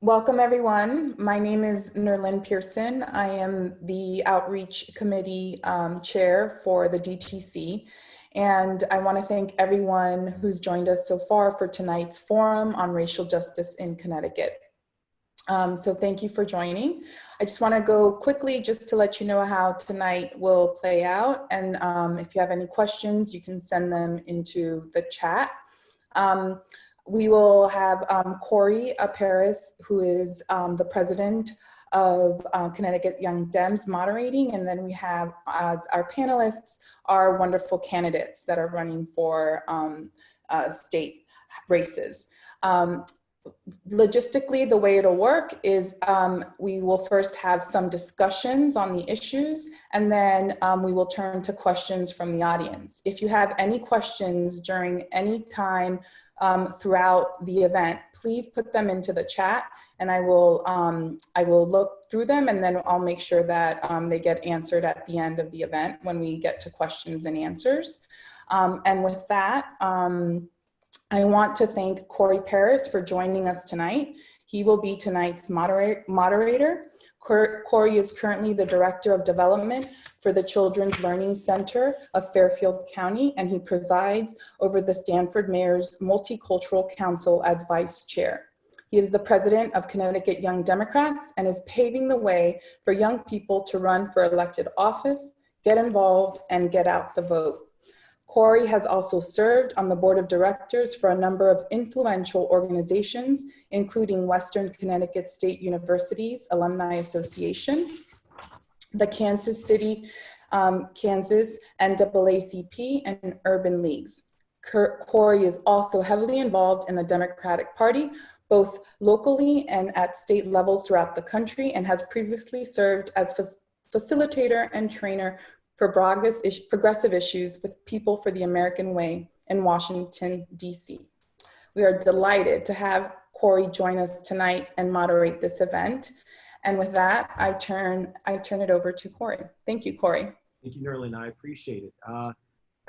Welcome everyone. My name is Nerlyn Pearson. I am the Outreach Committee Chair for the DTC. And I want to thank everyone who's joined us so far for tonight's forum on racial justice in Connecticut. So thank you for joining. I just want to go quickly just to let you know how tonight will play out. And if you have any questions, you can send them into the chat. We will have Corey Paris, who is the president of Connecticut Young Dems, moderating, and then we have as our panelists our wonderful candidates that are running for state races. Logistically, the way it'll work is we will first have some discussions on the issues, and then we will turn to questions from the audience. If you have any questions during any time throughout the event, please put them into the chat, and I will look through them, and then I'll make sure that they get answered at the end of the event when we get to questions and answers. And with that, I want to thank Corey Paris for joining us tonight. He will be tonight's moderator. Corey is currently the Director of Development for the Children's Learning Center of Fairfield County, and he presides over the Stanford Mayor's Multicultural Council as Vice Chair. He is the president of Connecticut Young Democrats and is paving the way for young people to run for elected office, get involved, and get out the vote. Corey has also served on the board of directors for a number of influential organizations, including Western Connecticut State University's Alumni Association, the Kansas City, Kansas NAACP, and Urban Leagues. Corey is also heavily involved in the Democratic Party, both locally and at state levels throughout the country, and has previously served as facilitator and trainer for progressive issues with People for the American Way in Washington, D.C. We are delighted to have Corey join us tonight and moderate this event. And with that, I turn it over to Corey. Thank you, Corey. Thank you, Nerlyn. I appreciate it.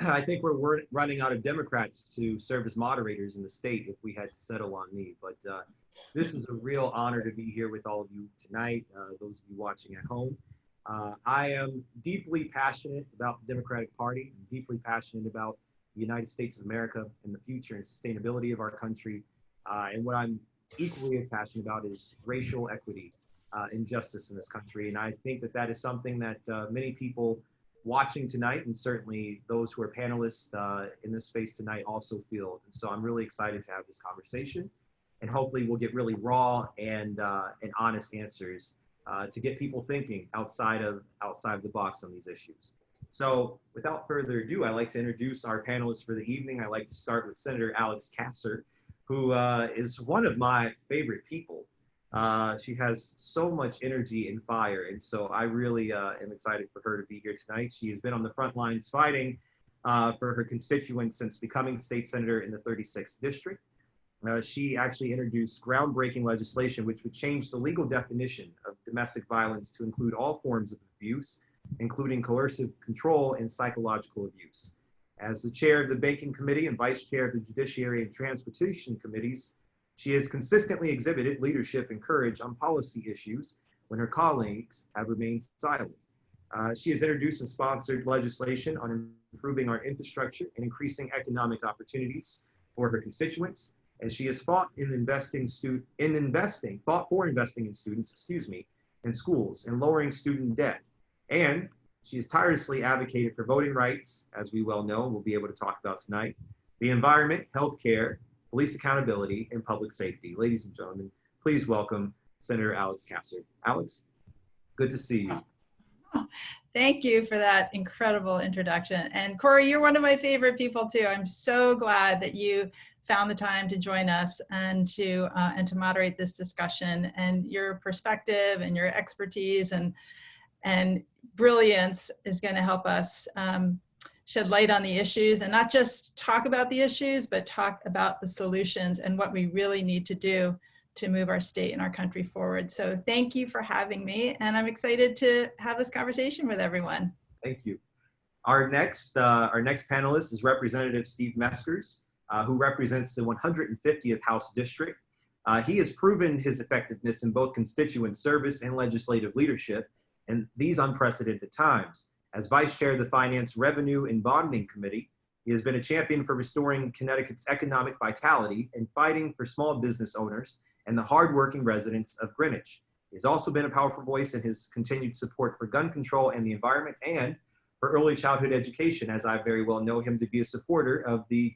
I think we're running out of Democrats to serve as moderators in the state if we had to settle on me. But this is a real honor to be here with all of you tonight, those of you watching at home. I am deeply passionate about the Democratic Party. I'm deeply passionate about the United States of America and the future and sustainability of our country. And what I'm equally as passionate about is racial equity and justice in this country. And I think that that is something that many people watching tonight, and certainly those who are panelists in this space tonight, also feel. And so I'm really excited to have this conversation. And hopefully we'll get really raw and honest answers to get people thinking outside of the box on these issues. So without further ado, I'd like to introduce our panelists for the evening. I'd like to start with Senator Alex Kasser, who is one of my favorite people. She has so much energy and fire, and so I really am excited for her to be here tonight. She has been on the front lines fighting for her constituents since becoming state senator in the 36th district. She actually introduced groundbreaking legislation which would change the legal definition of domestic violence to include all forms of abuse, including coercive control and psychological abuse. As the chair of the Banking Committee and vice chair of the Judiciary and Transportation Committees, she has consistently exhibited leadership and courage on policy issues when her colleagues have remained silent. She has introduced and sponsored legislation on improving our infrastructure and increasing economic opportunities for her constituents. And she has fought for investing in students, in schools and lowering student debt. And she has tirelessly advocated for voting rights, as we well know, we'll be able to talk about tonight, the environment, healthcare, police accountability, and public safety. Ladies and gentlemen, please welcome Senator Alex Kasser. Alex, good to see you. Thank you for that incredible introduction. And Corey, you're one of my favorite people too. I'm so glad that you found the time to join us and to moderate this discussion. And your perspective and your expertise and brilliance is going to help us shed light on the issues, and not just talk about the issues, but talk about the solutions and what we really need to do to move our state and our country forward. So thank you for having me, and I'm excited to have this conversation with everyone. Thank you. Our next panelist is Representative Steve Meskers, who represents the 150th House District. He has proven his effectiveness in both constituent service and legislative leadership in these unprecedented times. As Vice Chair of the Finance, Revenue, and Bonding Committee, he has been a champion for restoring Connecticut's economic vitality and fighting for small business owners and the hardworking residents of Greenwich. He has also been a powerful voice in his continued support for gun control and the environment and for early childhood education, as I very well know him to be a supporter of the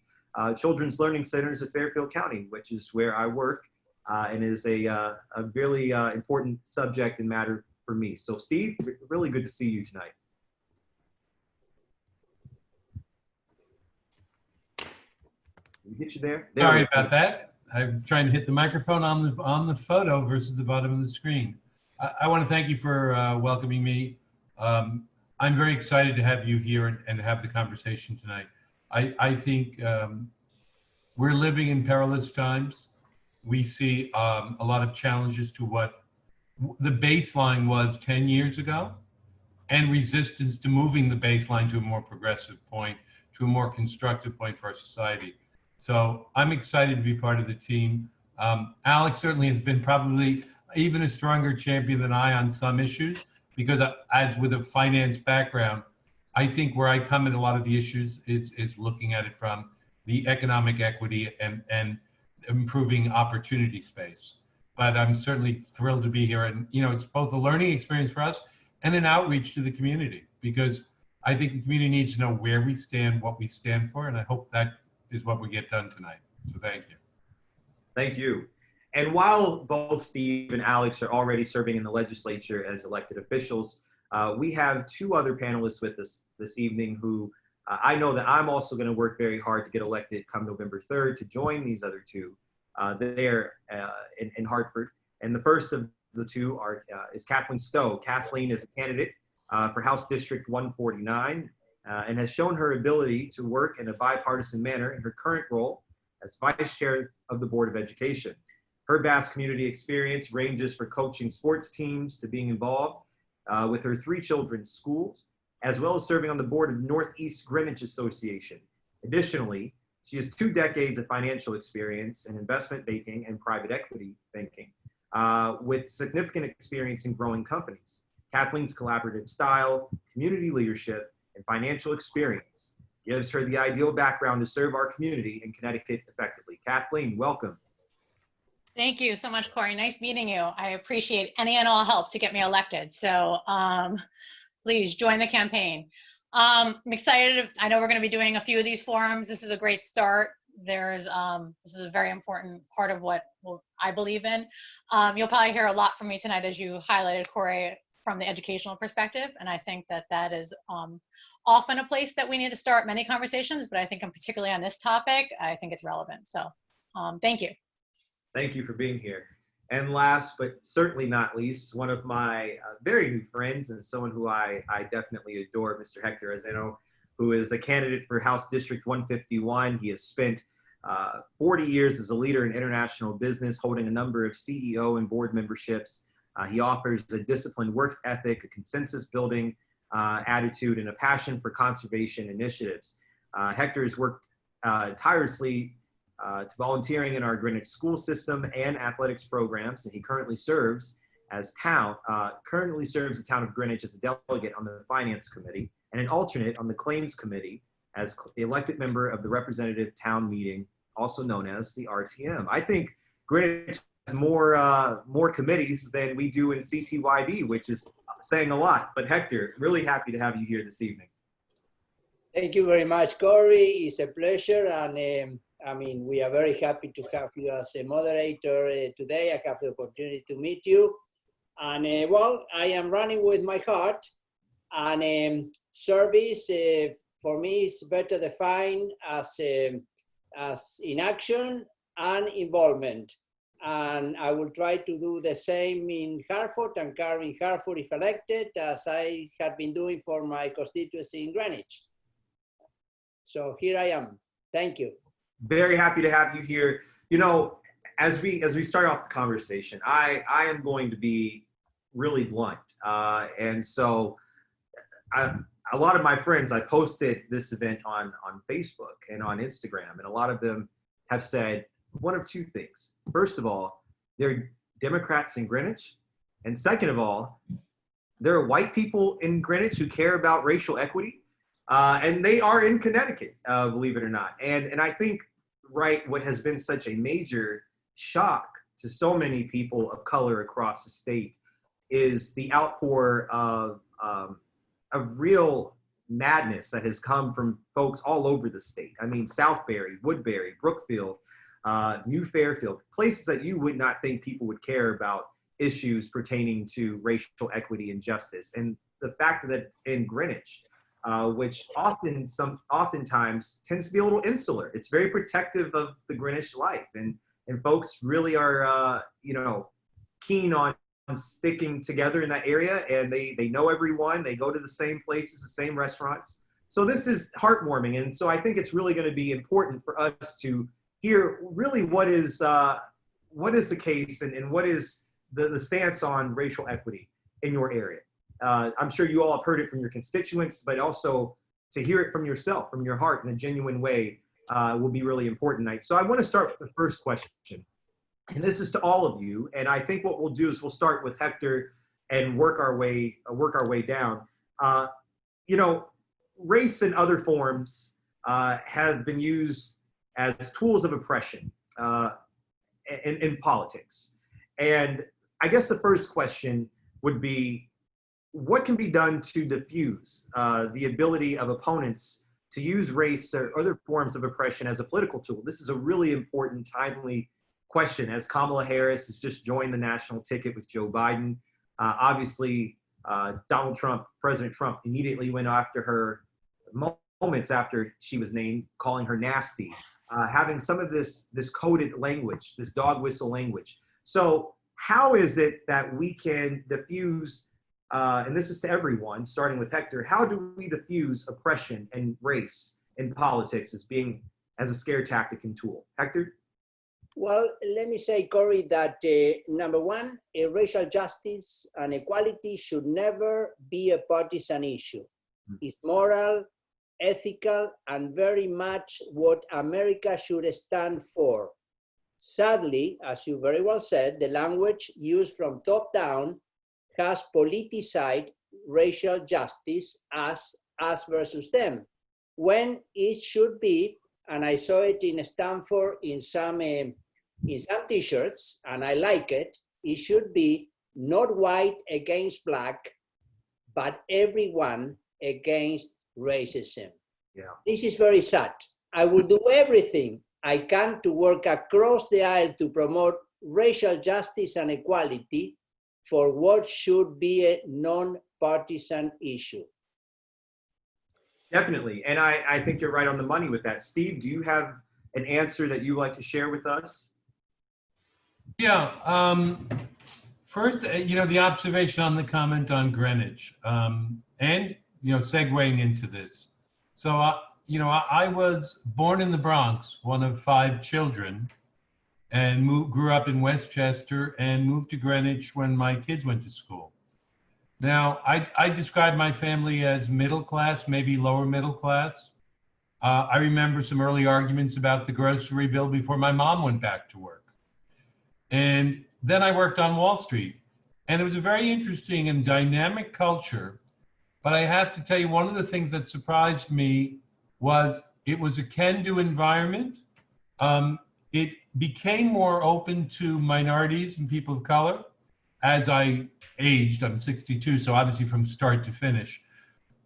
Children's Learning Centers of Fairfield County, which is where I work, and is a really important subject and matter for me. So Steve, really good to see you tonight. Did we get you there? Sorry about that. I was trying to hit the microphone on the photo versus the bottom of the screen. I want to thank you for welcoming me. I'm very excited to have you here and have the conversation tonight. I think we're living in perilous times. We see a lot of challenges to what the baseline was 10 years ago and resistance to moving the baseline to a more progressive point, to a more constructive point for our society. So I'm excited to be part of the team. Alex certainly has been probably even a stronger champion than I on some issues, because as with a finance background, I think where I come at a lot of the issues is looking at it from the economic equity and improving opportunity space. But I'm certainly thrilled to be here. And, you know, it's both a learning experience for us and an outreach to the community, because I think the community needs to know where we stand, what we stand for. And I hope that is what we get done tonight. So thank you. Thank you. And while both Steve and Alex are already serving in the legislature as elected officials, we have two other panelists with us this evening who I know that I'm also going to work very hard to get elected come November 3rd to join these other two there in Hartford. And the first of the two is Kathleen Stowe. Kathleen is a candidate for House District 149 and has shown her ability to work in a bipartisan manner in her current role as Vice Chair of the Board of Education. Her vast community experience ranges from coaching sports teams to being involved with her 3 children's schools, as well as serving on the board of Northeast Greenwich Association. Additionally, she has 2 decades of financial experience in investment banking and private equity banking, with significant experience in growing companies. Kathleen's collaborative style, community leadership, and financial experience gives her the ideal background to serve our community in Connecticut effectively. Kathleen, welcome. Thank you so much, Corey. Nice meeting you. I appreciate any and all help to get me elected. So please join the campaign. I'm excited. I know we're going to be doing a few of these forums. This is a great start. This is a very important part of what I believe in. You'll probably hear a lot from me tonight, as you highlighted, Corey, from the educational perspective. And I think that is often a place that we need to start many conversations, but I think particularly on this topic, I think it's relevant. So thank you. Thank you for being here. And last, but certainly not least, one of my very new friends and someone who I definitely adore, Mr. Hector Arzeno, who is a candidate for House District 151. He has spent 40 years as a leader in international business, holding a number of CEO and board memberships. He offers a disciplined work ethic, a consensus building attitude, and a passion for conservation initiatives. Hector has worked tirelessly to volunteering in our Greenwich school system and athletics programs, and he currently serves the town of Greenwich as a delegate on the Finance Committee and an alternate on the Claims Committee as the elected member of the Representative Town Meeting, also known as the RTM. I think Greenwich has more committees than we do in CTYD, which is saying a lot. But Hector, really happy to have you here this evening. Thank you very much, Corey. It's a pleasure, and I mean, we are very happy to have you as a moderator today. I have the opportunity to meet you. And well, I am running with my heart, and service for me is better defined as inaction and involvement. And I will try to do the same in Hartford and carry Hartford if elected, as I have been doing for my constituency in Greenwich. So here I am. Thank you. Very happy to have you here. You know, as we start off the conversation, I am going to be really blunt. And so a lot of my friends, I posted this event on Facebook and on Instagram, and a lot of them have said, one of two things. First of all, there are Democrats in Greenwich. And second of all, there are white people in Greenwich who care about racial equity. And they are in Connecticut, believe it or not. And I think, right, what has been such a major shock to so many people of color across the state is the outpour of real madness that has come from folks all over the state. I mean, Southbury, Woodbury, Brookfield, New Fairfield, places that you would not think people would care about issues pertaining to racial equity and justice. And the fact that it's in Greenwich, which oftentimes tends to be a little insular. It's very protective of the Greenwich life, and folks really are keen on sticking together in that area, and they know everyone. They go to the same places, the same restaurants. So this is heartwarming, and so I think it's really going to be important for us to hear really what is the case and what is the stance on racial equity in your area. I'm sure you all have heard it from your constituents, but also to hear it from yourself, from your heart in a genuine way will be really important tonight. So I want to start with the first question. And this is to all of you. And I think what we'll do is we'll start with Hector and work our way down. Race and other forms have been used as tools of oppression in politics. And I guess the first question would be, what can be done to diffuse the ability of opponents to use race or other forms of oppression as a political tool? This is a really important, timely question, as Kamala Harris has just joined the national ticket with Joe Biden. Obviously, President Trump immediately went after her moments after she was named, calling her nasty, having some of this coded language, this dog whistle language. So how is it that we can diffuse, and this is to everyone, starting with Hector, how do we diffuse oppression and race in politics as a scare tactic and tool? Hector? Well, let me say, Corey, that number one, racial justice and equality should never be a partisan issue. It's moral, ethical, and very much what America should stand for. Sadly, as you very well said, the language used from top down has politicized racial justice as us versus them, when it should be, and I saw it in Stanford in some t-shirts, and I like it, it should be not white against black, but everyone against racism. Yeah. This is very sad. I will do everything I can to work across the aisle to promote racial justice and equality for what should be a non-partisan issue. Definitely, and I think you're right on the money with that. Steve, do you have an answer that you'd like to share with us? Yeah. First, the observation on the comment on Greenwich, and segueing into this. So, I was born in the Bronx, one of 5 children, and grew up in Westchester and moved to Greenwich when my kids went to school. Now, I describe my family as middle class, maybe lower middle class. I remember some early arguments about the grocery bill before my mom went back to work. And then I worked on Wall Street. And it was a very interesting and dynamic culture. But I have to tell you, one of the things that surprised me was it was a can-do environment. It became more open to minorities and people of color as I aged. I'm 62, so obviously from start to finish.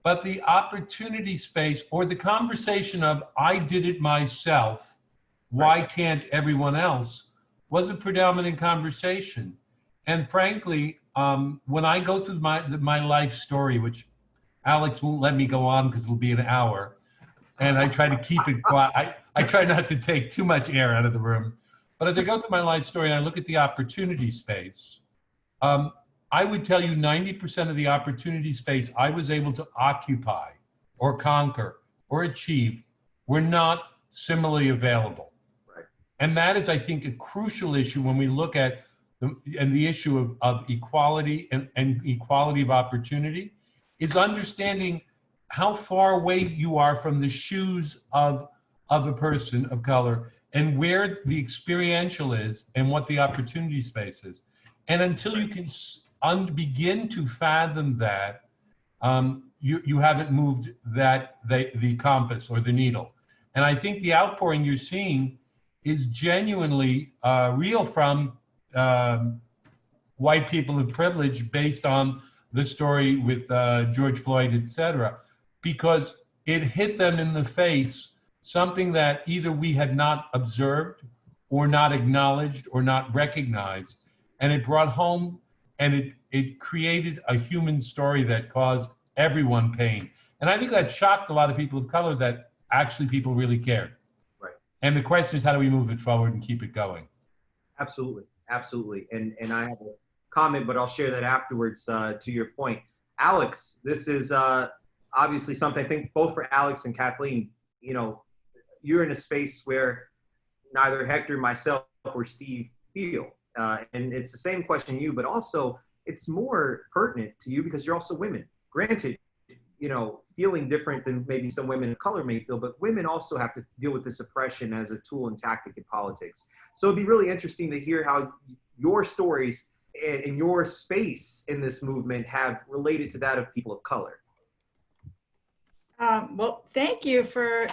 But the opportunity space, or the conversation of, I did it myself, why can't everyone else, was a predominant conversation. And frankly, when I go through my life story, which Alex won't let me go on because it'll be an hour, and I try to keep it quiet. I try not to take too much air out of the room. But as I go through my life story and I look at the opportunity space, I would tell you 90% of the opportunity space I was able to occupy or conquer or achieve were not similarly available. Right. And that is, I think, a crucial issue when we look at the issue of equality and equality of opportunity, is understanding how far away you are from the shoes of a person of color and where the experiential is and what the opportunity space is. And until you can begin to fathom that, you haven't moved the compass or the needle. And I think the outpouring you're seeing is genuinely real from white people of privilege based on the story with George Floyd, et cetera, because it hit them in the face, something that either we had not observed or not acknowledged or not recognized. And it brought home, and it created a human story that caused everyone pain. And I think that shocked a lot of people of color, that actually people really cared. Right. And the question is, how do we move it forward and keep it going? Absolutely, absolutely. And I have a comment, but I'll share that afterwards to your point. Alex, this is obviously something, I think both for Alex and Kathleen, you know, you're in a space where neither Hector, myself, or Steve feel. And it's the same question to you, but also it's more pertinent to you because you're also women. Granted, you know, feeling different than maybe some women of color may feel, but women also have to deal with this oppression as a tool and tactic in politics. So it'd be really interesting to hear how your stories and your space in this movement have related to that of people of color. Well, thank you for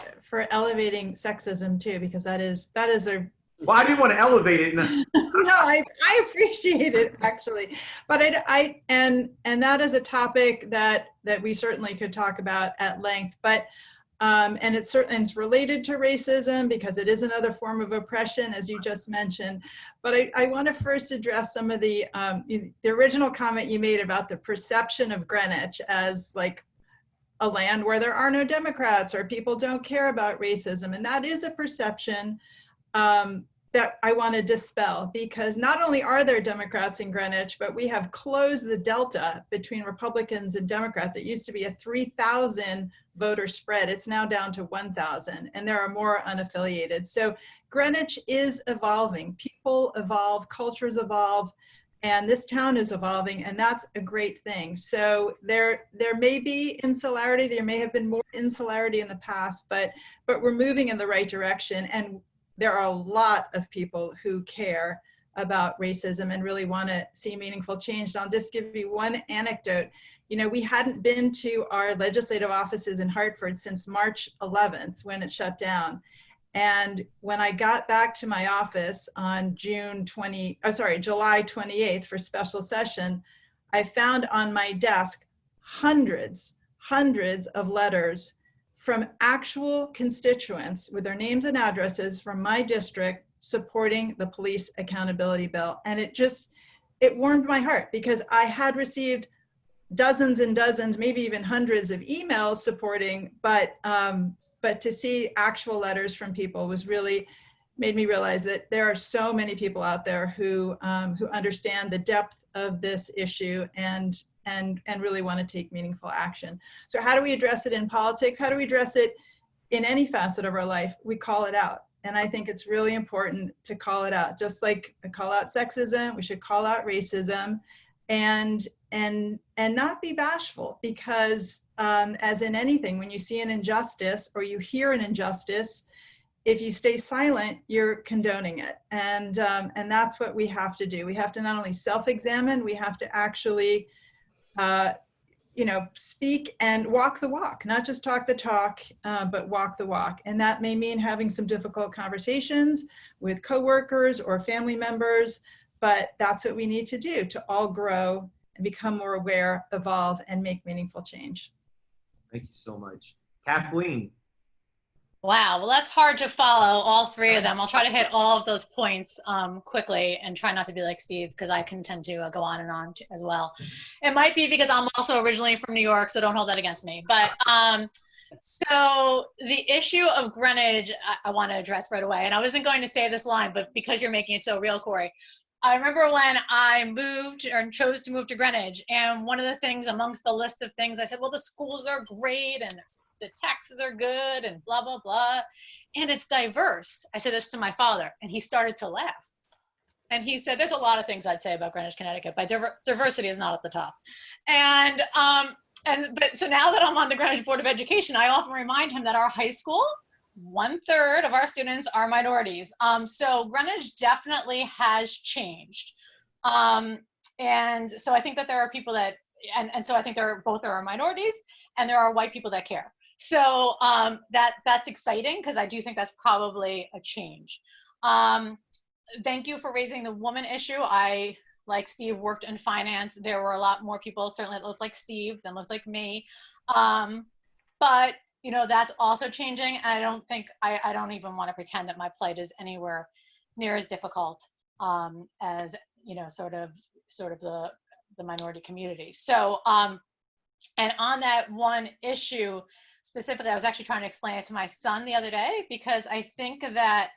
elevating sexism too, because that is a. Well, I didn't want to elevate it. No, I appreciate it actually, but and that is a topic that we certainly could talk about at length. But and it's related to racism because it is another form of oppression, as you just mentioned. But I want to first address some of the original comment you made about the perception of Greenwich as like a land where there are no Democrats or people don't care about racism. And that is a perception that I want to dispel, because not only are there Democrats in Greenwich, but we have closed the delta between Republicans and Democrats. It used to be a 3,000 voter spread. It's now down to 1,000, and there are more unaffiliated. So Greenwich is evolving. People evolve, cultures evolve, and this town is evolving, and that's a great thing. So there may be insularity, there may have been more insularity in the past, but we're moving in the right direction. And there are a lot of people who care about racism and really want to see meaningful change. I'll just give you one anecdote. You know, we hadn't been to our legislative offices in Hartford since March 11th when it shut down. And when I got back to my office on July 28th for special session, I found on my desk hundreds of letters from actual constituents with their names and addresses from my district supporting the police accountability bill. And it warmed my heart, because I had received dozens and dozens, maybe even hundreds of emails supporting, but to see actual letters from people was really made me realize that there are so many people out there who understand the depth of this issue and really want to take meaningful action. So how do we address it in politics? How do we address it in any facet of our life? We call it out. And I think it's really important to call it out. Just like I call out sexism, we should call out racism and not be bashful, because as in anything, when you see an injustice or you hear an injustice, if you stay silent, you're condoning it. And that's what we have to do. We have to not only self-examine, we have to actually speak and walk the walk, not just talk the talk, but walk the walk. And that may mean having some difficult conversations with coworkers or family members, but that's what we need to do to all grow and become more aware, evolve, and make meaningful change. Thank you so much. Kathleen. Wow, well, that's hard to follow, all three of them. I'll try to hit all of those points quickly and try not to be like Steve, because I can tend to go on and on as well. It might be because I'm also originally from New York, so don't hold that against me. But so the issue of Greenwich, I want to address right away. And I wasn't going to say this line, but because you're making it so real, Corey, I remember when I moved or chose to move to Greenwich, and one of the things amongst the list of things I said, well, the schools are great and the taxes are good and blah, blah, blah. And it's diverse. I said this to my father, and he started to laugh. And he said, there's a lot of things I'd say about Greenwich, Connecticut, but diversity is not at the top. But so now that I'm on the Greenwich Board of Education, I often remind him that our high school 1/3 of our students are minorities. So Greenwich definitely has changed. And so I think that there are people that, and so I think there are minorities and there are white people that care. So that's exciting, because I do think that's probably a change. Thank you for raising the woman issue. I, like Steve, worked in finance. There were a lot more people certainly that looked like Steve than looked like me. But you know, that's also changing. And I don't think, I don't even want to pretend that my plight is anywhere near as difficult as, you know, sort of the minority community. So, and on that one issue specifically, I was actually trying to explain it to my son the other day, because I think that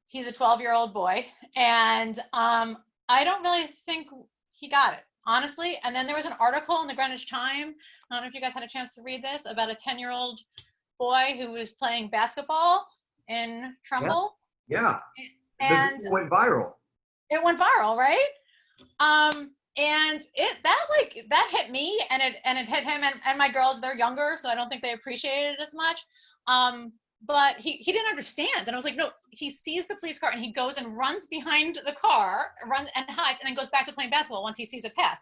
he's a 12-year-old boy, and I don't really think he got it, honestly. And then there was an article in the Greenwich Time, I don't know if you guys had a chance to read this, about a 10-year-old boy who was playing basketball in Trumbull. Yeah. And it went viral. It went viral, right? And that hit me, and it hit him, and my girls, they're younger, so I don't think they appreciated it as much. But he didn't understand. And I was like, no, he sees the police car and he goes and runs behind the car, runs and hides, and then goes back to playing basketball once he sees it pass.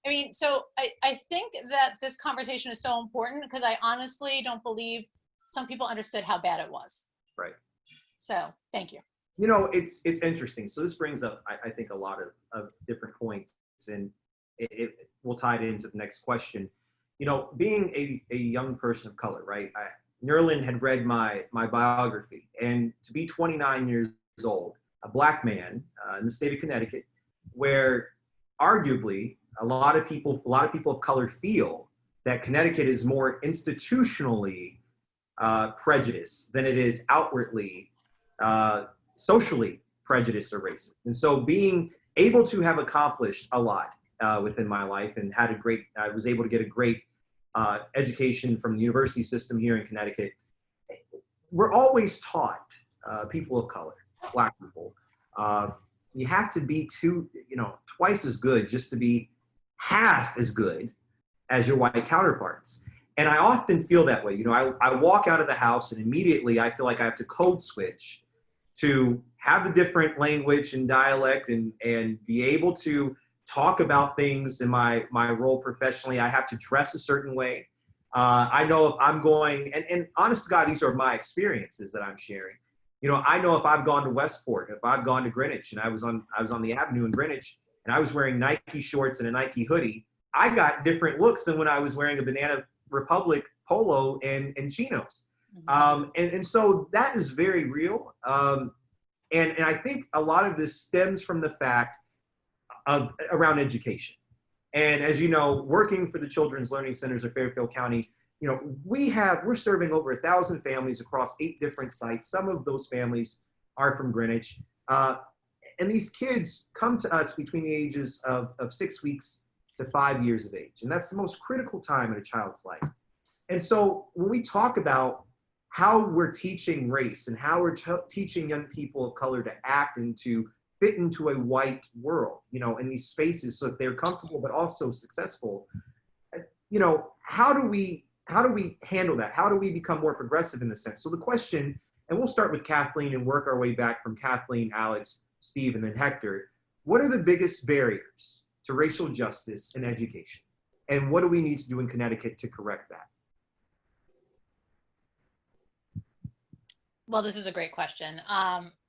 I mean, so I think that this conversation is so important, because I honestly don't believe some people understood how bad it was. Right. So thank you. You know, it's interesting. So this brings up, I think, a lot of different points, and it will tie it into the next question. You know, being a young person of color, right? Nerlin had read my biography, and to be 29 years old, a Black man in the state of Connecticut, where arguably a lot of people of color feel that Connecticut is more institutionally prejudiced than it is outwardly socially prejudiced or racist. And so being able to have accomplished a lot within my life, and I was able to get a great education from the university system here in Connecticut. We're always taught, people of color, Black people, you have to be twice as good just to be half as good as your white counterparts. And I often feel that way. You know, I walk out of the house and immediately I feel like I have to code switch to have the different language and dialect and be able to talk about things in my role professionally. I have to dress a certain way. I know if I'm going, and honest to God, these are my experiences that I'm sharing. You know, I know if I've gone to Westport, if I've gone to Greenwich, and I was on the Avenue in Greenwich, and I was wearing Nike shorts and a Nike hoodie, I got different looks than when I was wearing a Banana Republic polo and chinos. And so that is very real. And I think a lot of this stems from the fact of around education. And as you know, working for the Children's Learning Centers of Fairfield County, you know, we're serving over 1,000 families across 8 different sites. Some of those families are from Greenwich. And these kids come to us between the ages of 6 weeks to 5 years of age. And that's the most critical time in a child's life. And so when we talk about how we're teaching race and how we're teaching young people of color to act and to fit into a white world, you know, in these spaces so that they're comfortable but also successful, you know, how do we handle that? How do we become more progressive in this sense? So the question, and we'll start with Kathleen and work our way back from Kathleen, Alex, Steve, and then Hector. What are the biggest barriers to racial justice in education? And what do we need to do in Connecticut to correct that? Well, this is a great question.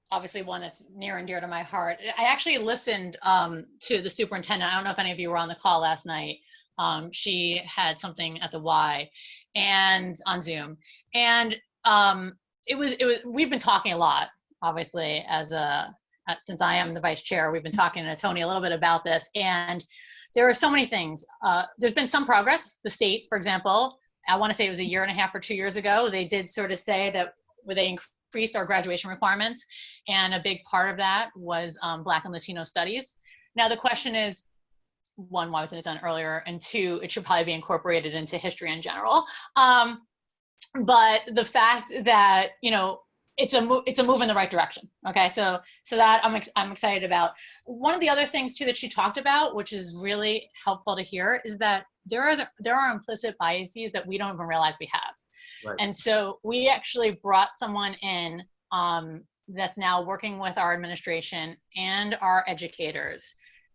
Obviously one that's near and dear to my heart. I actually listened to the superintendent. I don't know if any of you were on the call last night. She had something at the Y and on Zoom. And we've been talking a lot, obviously, since I am the vice chair, we've been talking to Tony a little bit about this. And there are so many things. There's been some progress. The state, for example, I want to say it was 1.5 years or 2 years ago, they did sort of say that they increased our graduation requirements. And a big part of that was Black and Latino studies. Now the question is, 1, why wasn't it done earlier? And 2, it should probably be incorporated into history in general. But the fact that, you know, it's a move in the right direction. Okay, so that I'm excited about. One of the other things too that she talked about, which is really helpful to hear, is that there are implicit biases that we don't even realize we have. Right. And so we actually brought someone in that's now working with our administration and our educators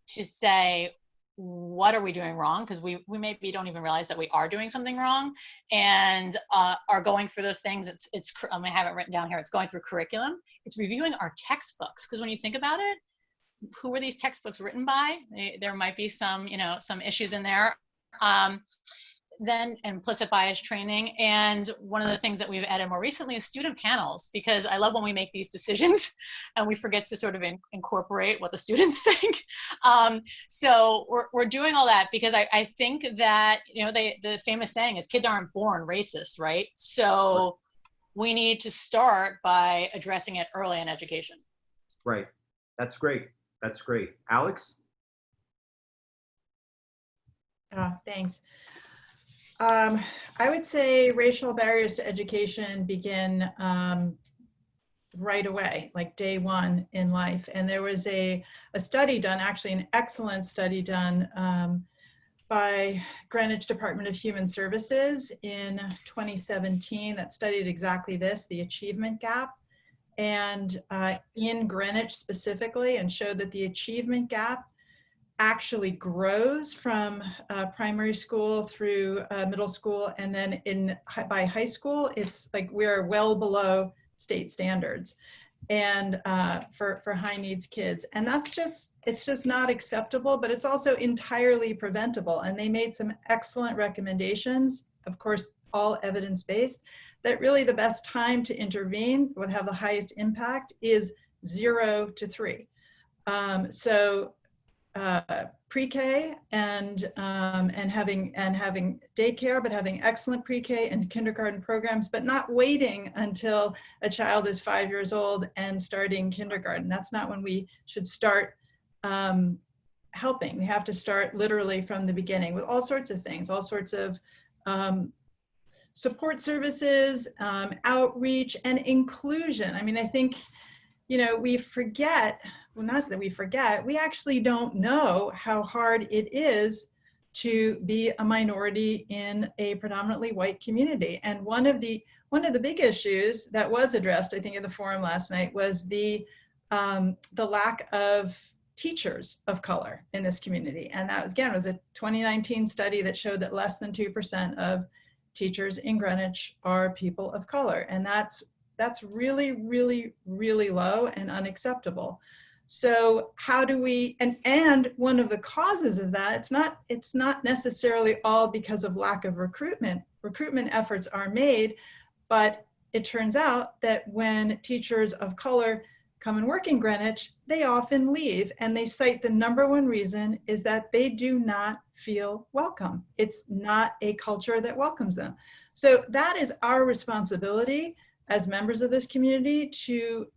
to say, what are we doing wrong? Because we maybe don't even realize that we are doing something wrong, and are going through those things. I have it written down here. It's going through curriculum. It's reviewing our textbooks, because when you think about it, who were these textbooks written by? There might be some, some issues in there. Then implicit bias training. And one of the things that we've added more recently is student panels, because I love when we make these decisions and we forget to sort of incorporate what the students think. So we're doing all that because I think that, the famous saying is kids aren't born racist, right? So we need to start by addressing it early in education. Right. That's great. That's great. Alex? Thanks. I would say racial barriers to education begin right away, like day one in life. And there was a study done, actually an excellent study done by Greenwich Department of Human Services in 2017 that studied exactly this, the achievement gap. And in Greenwich specifically, and showed that the achievement gap actually grows from primary school through middle school, and then by high school, it's like we're well below state standards, and for high needs kids, and it's just not acceptable. But it's also entirely preventable. And they made some excellent recommendations, of course, all evidence-based, that really the best time to intervene, would have the highest impact, is 0 to 3. So pre-K and having daycare, but having excellent pre-K and kindergarten programs, but not waiting until a child is 5 years old and starting kindergarten. That's not when we should start helping. We have to start literally from the beginning with all sorts of things, all sorts of support services, outreach, and inclusion. I mean, I think, we forget, well, not that we forget, we actually don't know how hard it is to be a minority in a predominantly white community. And one of the big issues that was addressed, I think, in the forum last night was the lack of teachers of color in this community. And that was, again, was a 2019 study that showed that less than 2% of teachers in Greenwich are people of color. And that's really, really, really low and unacceptable. So how do we, and one of the causes of that, it's not necessarily all because of lack of recruitment. Recruitment efforts are made, but it turns out that when teachers of color come and work in Greenwich, they often leave, and they cite the #1 reason is that they do not feel welcome. It's not a culture that welcomes them. So that is our responsibility as members of this community to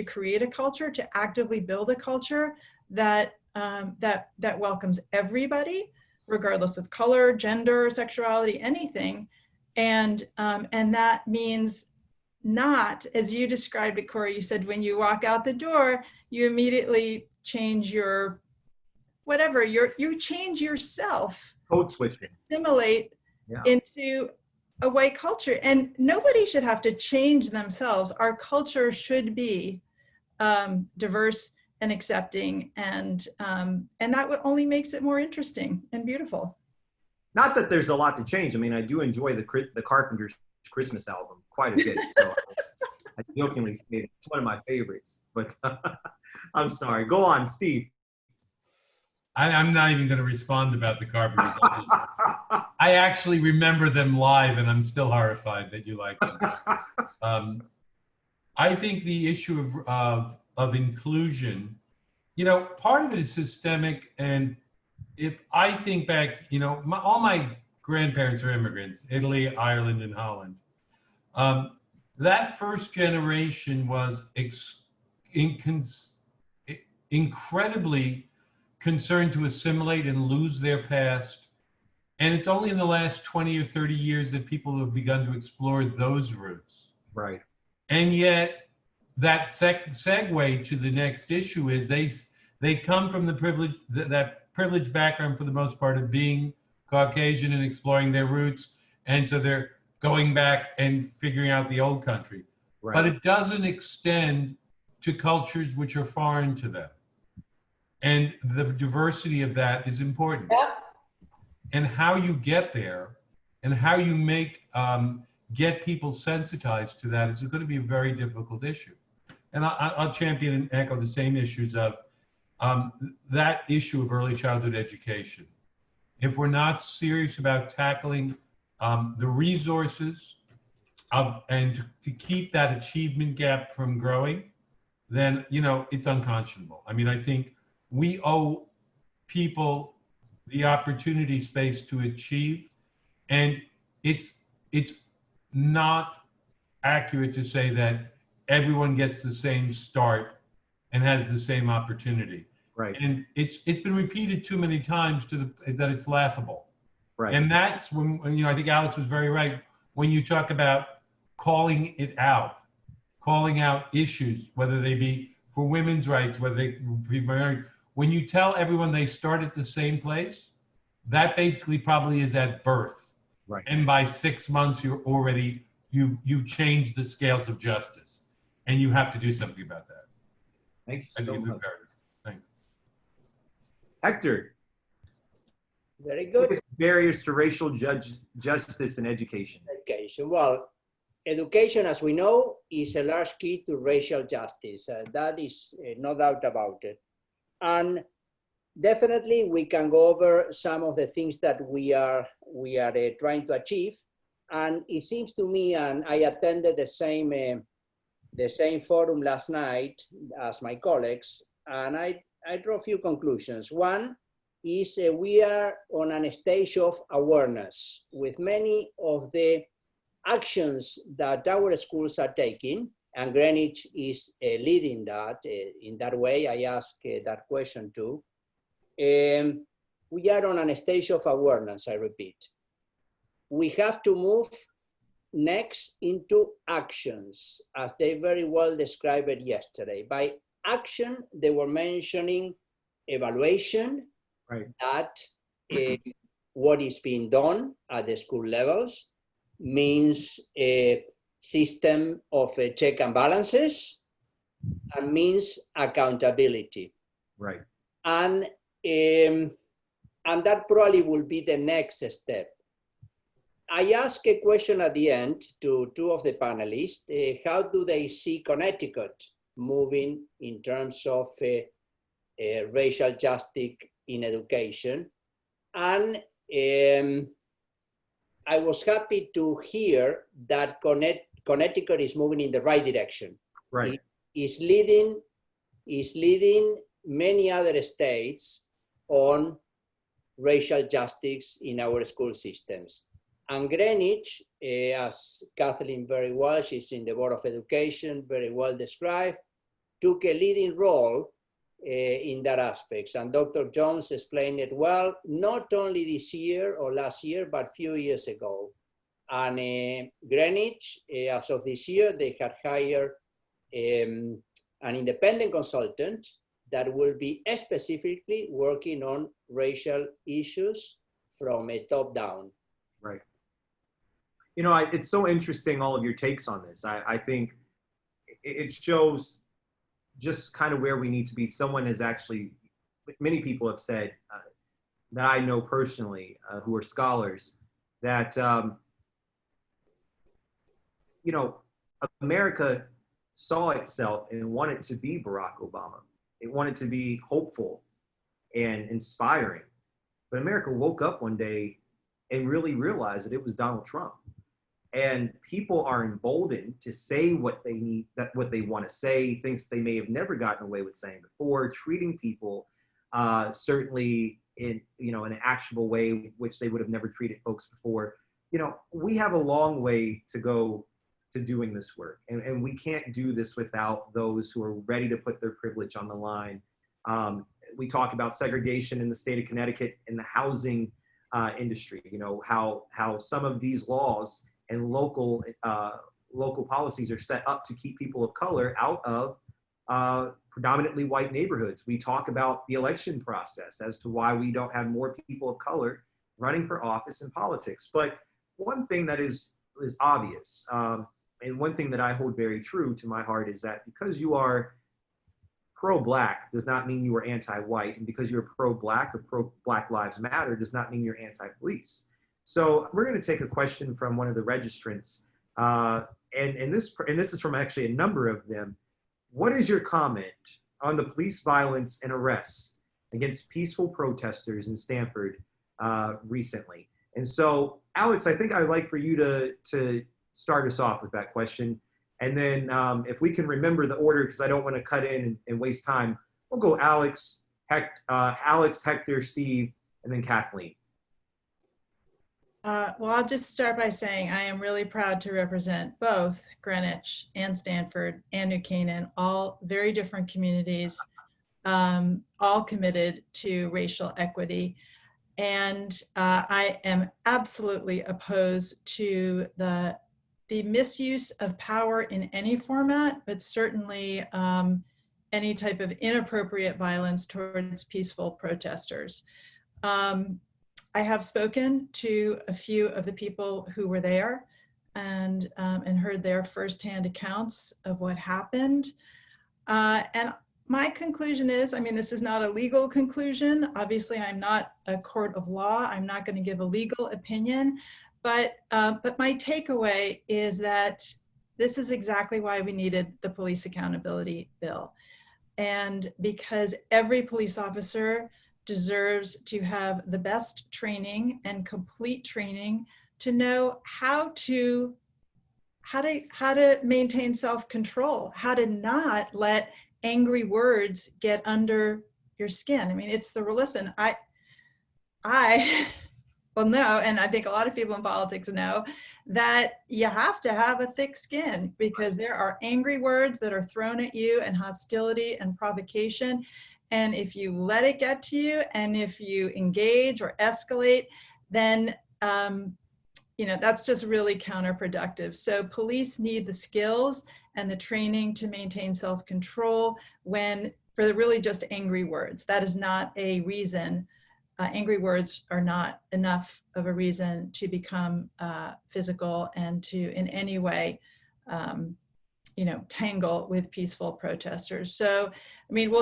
create a culture, to actively build a culture that welcomes everybody, regardless of color, gender, sexuality, anything, and that means not, as you described it, Corey. You said when you walk out the door, you immediately change your whatever. You change yourself. Code switching. Assimilate into a white culture, and nobody should have to change themselves. Our culture should be diverse and accepting, and that only makes it more interesting and beautiful. Not that there's a lot to change. I mean, I do enjoy the Carpenters' Christmas album quite a bit, so I jokingly say it's one of my favorites. But I'm sorry. Go on, Steve. I'm not even going to respond about the Carpenters. I actually remember them live, and I'm still horrified that you like them. I think the issue of inclusion, part of it is systemic. And if I think back, all my grandparents are immigrants, Italy, Ireland, and Holland. That first generation was incredibly concerned to assimilate and lose their past. And it's only in the last 20 or 30 years that people have begun to explore those roots. Right. And yet that segue to the next issue is they come from that privileged background for the most part of being Caucasian and exploring their roots. And so going back and figuring out the old country. Right. But it doesn't extend to cultures which are foreign to them. And the diversity of that is important. Yep. And how you get there and how you make, get people sensitized to that is going to be a very difficult issue. And I'll champion and echo the same issues of that issue of early childhood education. If we're not serious about tackling the resources and to keep that achievement gap from growing, then, you know, it's unconscionable. I mean, I think we owe people the opportunity space to achieve, and it's not accurate to say that everyone gets the same start and has the same opportunity. Right. And it's been repeated too many times that it's laughable. Right. And that's when, you know, I think Alex was very right when you talk about calling it out, calling out issues, whether they be for women's rights, whether they be married. When you tell everyone they start at the same place, that basically probably is at birth. Right. And by 6 months, you're already, you've changed the scales of justice, and you have to do something about that. Thank you I so think it's much. imperative. Thanks. Hector, Very good. biggest barriers to racial justice in education? Education. Well, education, as we know, is a large key to racial justice. That is no doubt about it. And definitely we can go over some of the things that we are trying to achieve. And it seems to me, and I attended the same forum last night as my colleagues, and I draw a few conclusions. One is we are on a stage of awareness with many of the actions that our schools are taking, and Greenwich is leading that. In that way, I ask that question too. We are on a stage of awareness, I repeat. We have to move next into actions, as they very well described it yesterday. By action, they were mentioning evaluation, Right. that what is being done at the school levels means a system of check and balances, and means accountability. Right. And that probably will be the next step. I asked a question at the end to two of the panelists. How do they see Connecticut moving in terms of racial justice in education? And I was happy to hear that Connecticut is moving in the right direction. Right. It is leading many other states on racial justice in our school systems. And Greenwich, as Kathleen very well, she's in the Board of Education, very well described, took a leading role in that aspect. And Dr. Jones explained it well, not only this year or last year, but a few years ago. And Greenwich, as of this year, they had hired an independent consultant that will be specifically working on racial issues from a top down. Right. You know, it's so interesting, all of your takes on this. I think it shows just kind of where we need to be. Someone has actually, many people have said that I know personally, who are scholars, that, you know, America saw itself and wanted to be Barack Obama. It wanted to be hopeful and inspiring. But America woke up one day and really realized that it was Donald Trump. And people are emboldened to say what they need, what they want to say, things that they may have never gotten away with saying before, treating people certainly in, you know, in an actionable way, which they would have never treated folks before. You know, we have a long way to go to doing this work. And we can't do this without those who are ready to put their privilege on the line. We talk about segregation in the state of Connecticut in the housing industry, you know, how some of these laws and local policies are set up to keep people of color out of predominantly white neighborhoods. We talk about the election process as to why we don't have more people of color running for office in politics. But one thing that is is obvious. And one thing that I hold very true to my heart is that because you are pro-Black does not mean you are anti-white, and because you're pro-Black or pro-Black Lives Matter does not mean you're anti-police. So we're going to take a question from one of the registrants, and this is from actually a number of them. What is your comment on the police violence and arrests against peaceful protesters in Stanford recently? And so, Alex, I think I'd like for you to start us off with that question. And then if we can remember the order, because I don't want to cut in and waste time, we'll go Alex, Hector, Steve, and then Kathleen. Well, I'll just start by saying I am really proud to represent both Greenwich and Stanford and New Canaan, all very different communities, all committed to racial equity. And I am absolutely opposed to the misuse of power in any format, but certainly any type of inappropriate violence towards peaceful protesters. I have spoken to a few of the people who were there and heard their firsthand accounts of what happened. And my conclusion is, I mean, this is not a legal conclusion. Obviously, I'm not a court of law. I'm not going to give a legal opinion. But my takeaway is that this is exactly why we needed the police accountability bill. And because every police officer deserves to have the best training and complete training to know how to maintain self-control, how to not let angry words get under your skin. I mean, it's the listen, well, no, and I think a lot of people in politics know that you have to have a thick skin because there are angry words that are thrown at you and hostility and provocation. And if you let it get to you and if you engage or escalate, then that's just really counterproductive. So police need the skills and the training to maintain self-control for the really just angry words. That is not a reason. Angry words are not enough of a reason to become physical and to in any way, tangle with peaceful protesters. So, I mean,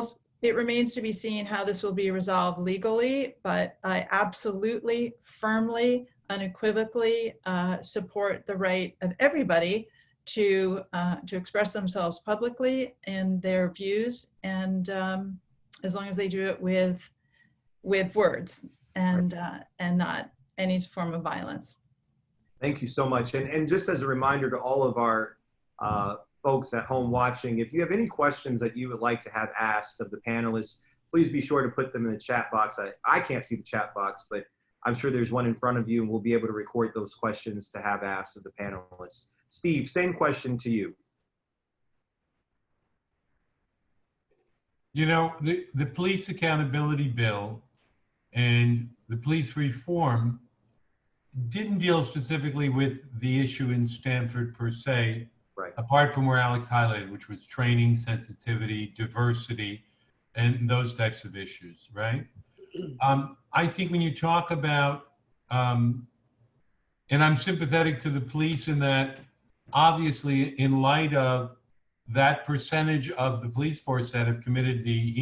it remains to be seen how this will be resolved legally, but I absolutely, firmly, unequivocally support the right of everybody to express themselves publicly in their views, and as long as they do it with words and not any form of violence. Thank you so much. And just as a reminder to all of our folks at home watching, if you have any questions that you would like to have asked of the panelists, please be sure to put them in the chat box. I can't see the chat box, but I'm sure there's one in front of you, and we'll be able to record those questions to have asked of the panelists. Steve, same question to you. You know, the police accountability bill and the police reform didn't deal specifically with the issue in Stanford per se, right, apart from where Alex highlighted, which was training, sensitivity, diversity, and those types of issues, right? I think when you talk about, and I'm sympathetic to the police in that, obviously, in light of that percentage of the police force that have committed the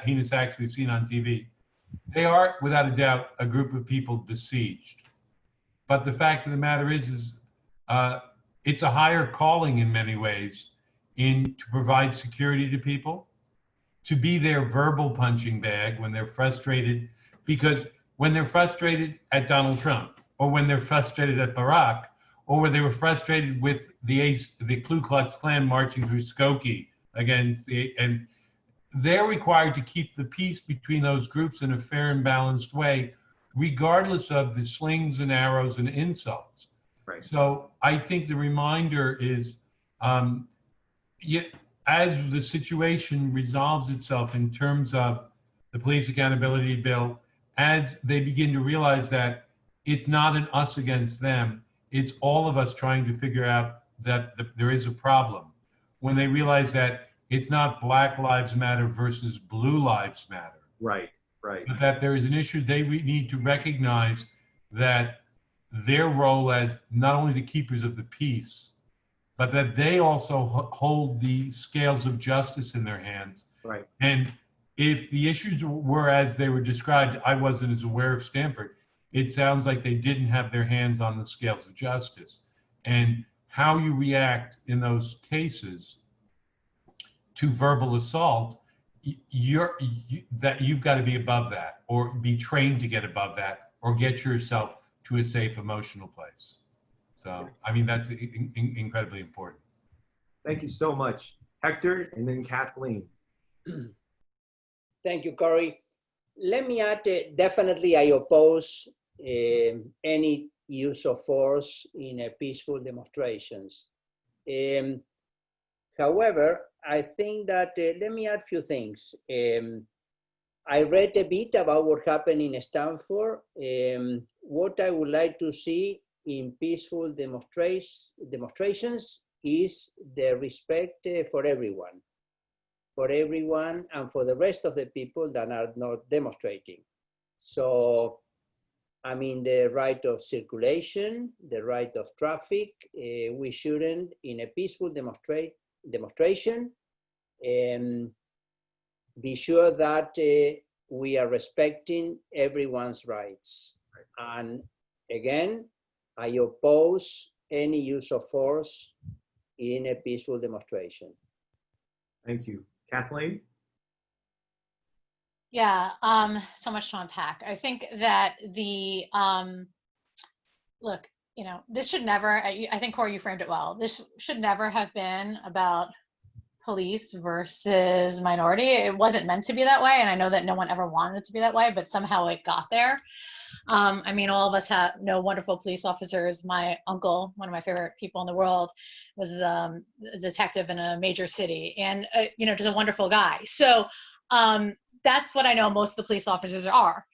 heinous acts we've seen on TV, they are, without a doubt, a group of people besieged. But the fact of the matter is it's a higher calling in many ways to provide security to people, to be their verbal punching bag when they're frustrated, because when they're frustrated at Donald Trump, or when they're frustrated at Barack, or when they were frustrated with the Ku Klux Klan marching through Skokie and they're required to keep the peace between those groups in a fair and balanced way, regardless of the slings and arrows and insults. Right. So I think the reminder is, as the situation resolves itself in terms of the police accountability bill, as they begin to realize that it's not an us against them, it's all of us trying to figure out that there is a problem. When they realize that it's not Black Lives Matter versus Blue Lives Matter. Right, right. But that there is an issue they need to recognize that their role as not only the keepers of the peace, but that they also hold the scales of justice in their hands. Right. And if the issues were as they were described, I wasn't as aware of Stanford. It sounds like they didn't have their hands on the scales of justice. And how you react in those cases to verbal assault, that you've got to be above that, or be trained to get above that, or get yourself to a safe emotional place. So, I mean, that's incredibly important. Thank you so much. Hector, and then Kathleen. Thank you, Corey. Let me add, definitely I oppose any use of force in peaceful demonstrations. However, I think that, let me add a few things. I read a bit about what happened in Stanford. What I would like to see in peaceful demonstrations is the respect for everyone and for the rest of the people that are not demonstrating. So, I mean, the right of circulation, the right of traffic, we shouldn't, in a peaceful demonstration, be sure that we are respecting everyone's rights. And again, I oppose any use of force in a peaceful demonstration. Thank you. Kathleen? Yeah, so much to unpack. I think that the, look, you know, this should never, I think, Corey, you framed it well. This should never have been about police versus minority. It wasn't meant to be that way. And I know that no one ever wanted it to be that way, but somehow it got there. I mean, all of us know wonderful police officers. My uncle, one of my favorite people in the world, was a detective in a major city, and you know, just a wonderful guy. So that's what I know most of the police officers are.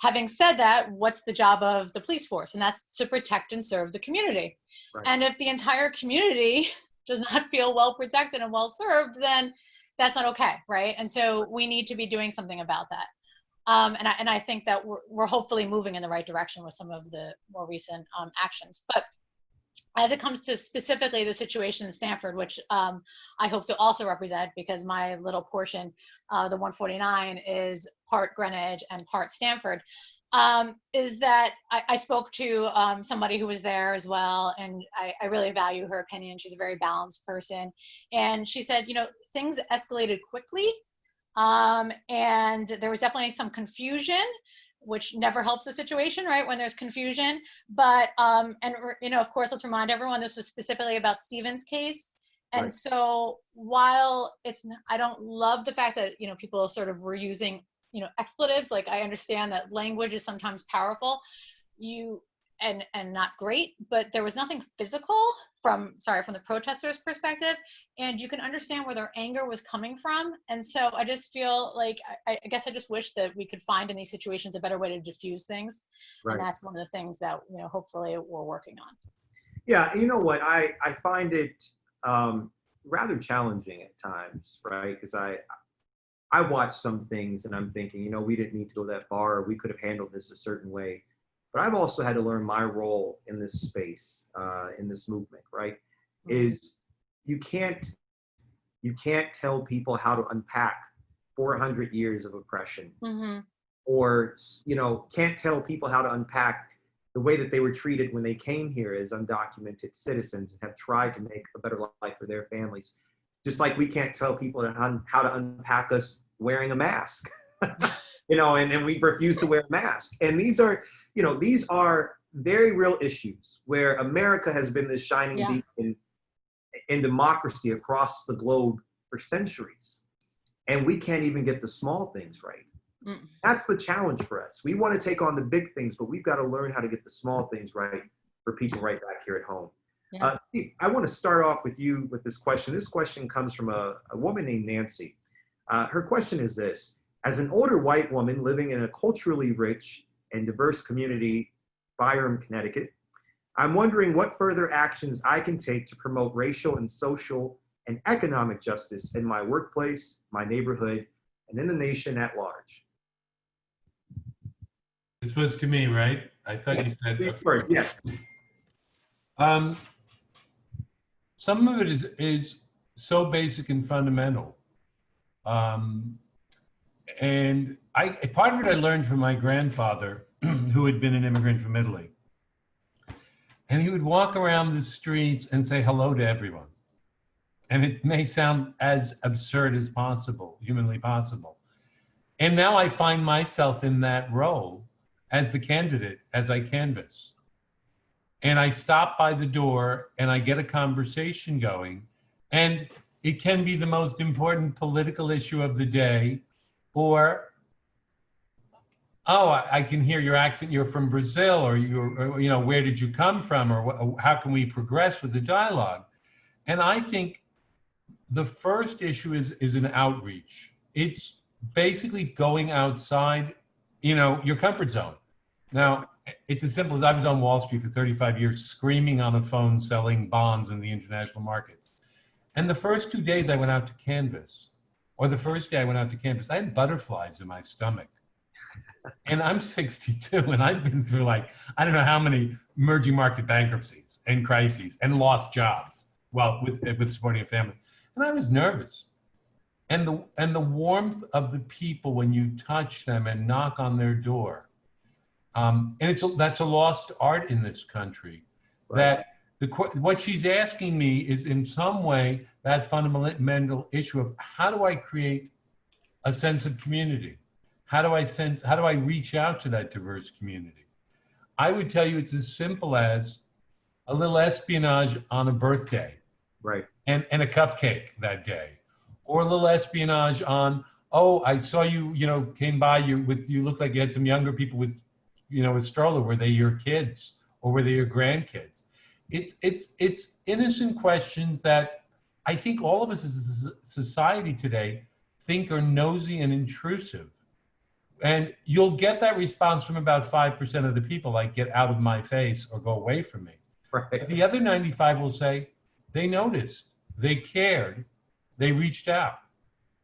Having said that, what's the job of the police force? And that's to protect and serve the community. Right. And if the entire community does not feel well protected and well served, then that's not okay, right? And so we need to be doing something about that. And I think that we're hopefully moving in the right direction with some of the more recent actions. But as it comes to specifically the situation in Stanford, which I hope to also represent, because my little portion, the 149, is part Greenwich and part Stanford, is that I spoke to somebody who was there as well, and I really value her opinion. She's a very balanced person. And she said, you know, things escalated quickly, and there was definitely some confusion, which never helps the situation, right? When there's confusion. But, and you know, of course, let's remind everyone, this was specifically about Stephen's case. And Right. So while I don't love the fact that, you know, people sort of were using, you know, expletives. Like, I understand that language is sometimes powerful, and not great, but there was nothing physical from the protesters' perspective, and you can understand where their anger was coming from. And so I just feel like, I guess I just wish that we could find in these situations a better way to diffuse things. Right. And that's one of the things that, you know, hopefully we're working on. Yeah, and you know what? I find it rather challenging at times, right? Because I watch some things and I'm thinking, you know, we didn't need to go that far, or we could have handled this a certain way. But I've also had to learn my role in this space, in this movement, right? Mm-hmm. Is you can't tell people how to unpack 400 years of oppression, mm-hmm. or, you know, can't tell people how to unpack the way that they were treated when they came here as undocumented citizens and have tried to make a better life for their families. Just like we can't tell people how to unpack us wearing a mask, you know, and we refuse to wear a mask. And these are very real issues where America has been this shining beacon in democracy across the globe for centuries. And we can't even get the small things right. Mm. That's the challenge for us. We want to take on the big things, but we've got to learn how to get the small things right for people right back here at home. Yeah. Steve, I want to start off with you with this question. This question comes from a woman named Nancy. Her question is this: as an older white woman living in a culturally rich and diverse community, Byram, Connecticut, I'm wondering what further actions I can take to promote racial and social and economic justice in my workplace, my neighborhood, and in the nation at large. This was to me, right? I thought you said Steve first, yes. Some of it is so basic and fundamental. And part of it I learned from my grandfather, who had been an immigrant from Italy. And he would walk around the streets and say hello to everyone. And it may sound as absurd as possible, humanly possible. And now I find myself in that role as the candidate, as I canvass. And I stop by the door and I get a conversation going. And it can be the most important political issue of the day, or, oh, I can hear your accent, you're from Brazil, or where did you come from, or how can we progress with the dialogue? And I think the first issue is an outreach. It's basically going outside, your comfort zone. Now, it's as simple as I was on Wall Street for 35 years, screaming on a phone, selling bonds in the international markets. And the first 2 days I went out to canvass, or the first day I went out to canvass, I had butterflies in my stomach. And I'm 62, and I've been through I don't know how many emerging market bankruptcies and crises and lost jobs, with supporting a family. And I was nervous. And the warmth of the people when you touch them and knock on their door, and that's a lost art in this country. Right. That what she's asking me is in some way that fundamental issue of how do I create a sense of community? How do I reach out to that diverse community? I would tell you it's as simple as a little espionage on a birthday. Right. And a cupcake that day. Or a little espionage on, oh, I saw you, came by, you looked like you had some younger people with, a stroller. Were they your kids or were they your grandkids? It's innocent questions that I think all of us as a society today think are nosy and intrusive. And you'll get that response from about 5% of the people, like, get out of my face or go away from me. Right. But the other 95 will say, they noticed, they cared, they reached out.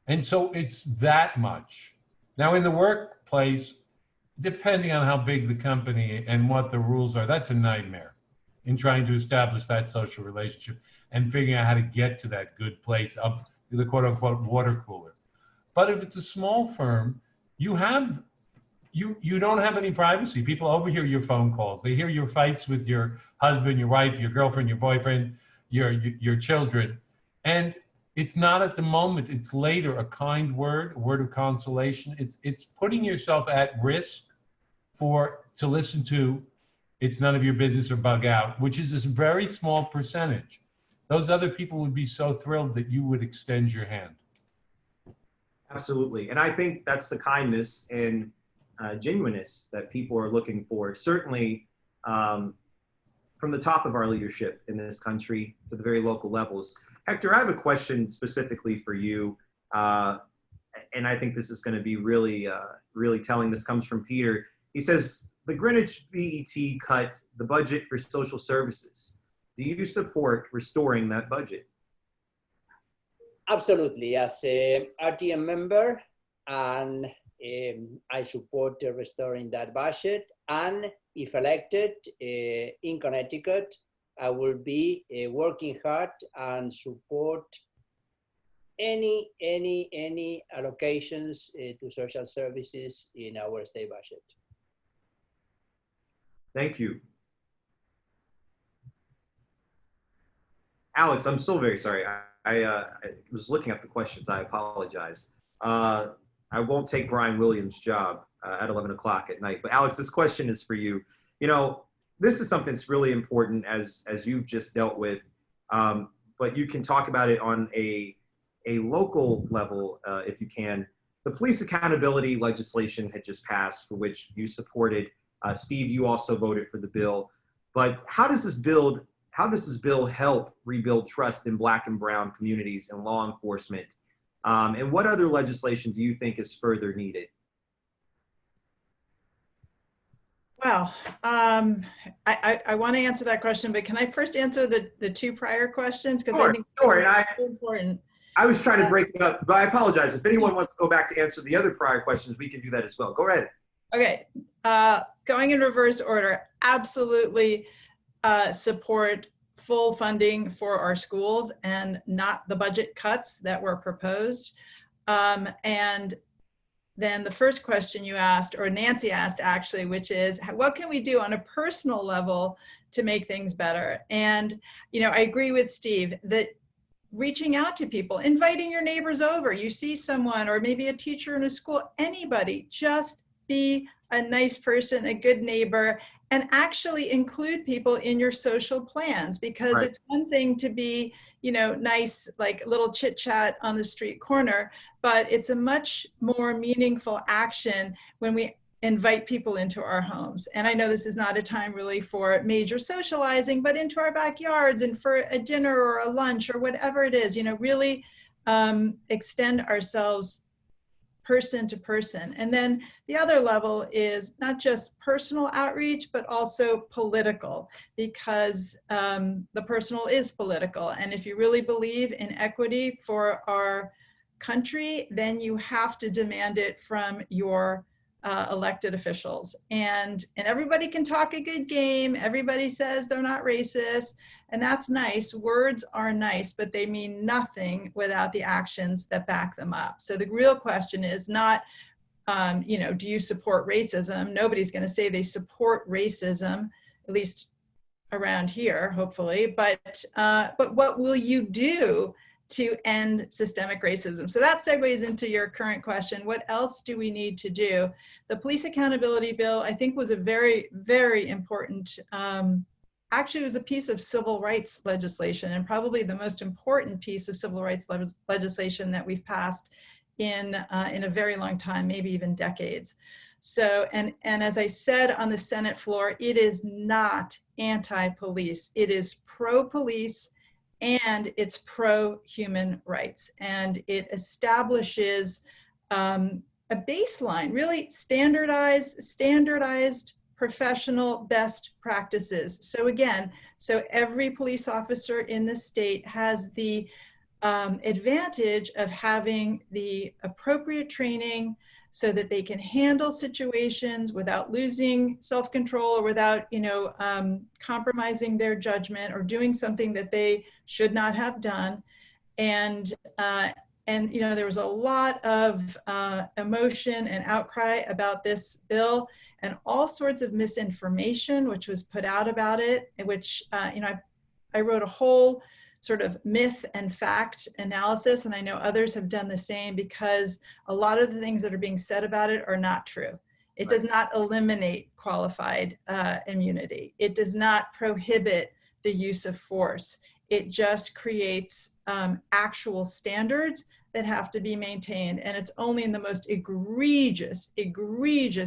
And so it's that much. Now in the workplace, depending on how big the company and what the rules are, that's a nightmare in trying to establish that social relationship and figuring out how to get to that good place of the quote unquote water cooler. But if it's a small firm, you don't have any privacy. People overhear your phone calls. They hear your fights with your husband, your wife, your girlfriend, your boyfriend, your children. And it's not at the moment, it's later, a kind word, a word of consolation. It's putting yourself at risk to listen to, it's none of your business or bug out, which is this very small percentage. Those other people would be so thrilled that you would extend your hand. Absolutely. And I think that's the kindness and genuineness that people are looking for. Certainly from the top of our leadership in this country to the very local levels. Hector, I have a question specifically for you. And I think this is going to be really telling. This comes from Peter. He says, the Greenwich BET cut the budget for social services. Do you support restoring that budget? Absolutely. As a RTM member, and I support restoring that budget. And if elected in Connecticut, I will be working hard and support any allocations to social services in our state budget. Thank you. Alex, I'm so very sorry. I was looking at the questions. I apologize. I won't take Brian Williams' job at 11 o'clock at night. But Alex, this question is for you. This is something that's really important as you've just dealt with, but you can talk about it on a local level if you can. The police accountability legislation had just passed, for which you supported. Steve, you also voted for the bill. But how does this bill help rebuild trust in Black and brown communities and law enforcement? And what other legislation do you think is further needed? Well, I want to answer that question, but can I first answer the two prior questions? Because I think it's important. I was trying to break it up, but I apologize. If anyone wants to go back to answer the other prior questions, we can do that as well. Go ahead. Okay, going in reverse order, absolutely support full funding for our schools and not the budget cuts that were proposed. And then the first question you asked, or Nancy asked actually, which is, what can we do on a personal level to make things better? And, you know, I agree with Steve that reaching out to people, inviting your neighbors over, you see someone, or maybe a teacher in a school, anybody, just be a nice person, a good neighbor, and actually include people in your social plans, because Right. it's one thing to be, you know, nice, like a little chit chat on the street corner, but it's a much more meaningful action when we invite people into our homes. And I know this is not a time really for major socializing, but into our backyards and for a dinner or a lunch or whatever it is, you know, really extend ourselves person to person. And then the other level is not just personal outreach, but also political, because the personal is political. And if you really believe in equity for our country, then you have to demand it from your elected officials. And everybody can talk a good game. Everybody says they're not racist, and that's nice. Words are nice, but they mean nothing without the actions that back them up. So the real question is not, you know, do you support racism? Nobody's going to say they support racism, at least around here, hopefully. But what will you do to end systemic racism? So that segues into your current question. What else do we need to do? The Police Accountability Bill, I think, was a very, very important, actually it was a piece of civil rights legislation, and probably the most important piece of civil rights legislation that we've passed in a very long time, maybe even decades. So, and as I said on the Senate floor, it is not anti-police. It is pro-police, and it's pro-human rights. And it establishes a baseline, really standardized professional best practices. So again, so every police officer in the state has the advantage of having the appropriate training so that they can handle situations without losing self-control, or without, you know, compromising their judgment or doing something that they should not have done. And you know, there was a lot of emotion and outcry about this bill, and all sorts of misinformation which was put out about it, which you know, I wrote a whole sort of myth and fact analysis, and I know others have done the same, because a lot of the things that are being said about it are not true. It does not eliminate qualified immunity. It does not prohibit the use of force. It just creates actual standards that have to be maintained. And it's only in the most egregious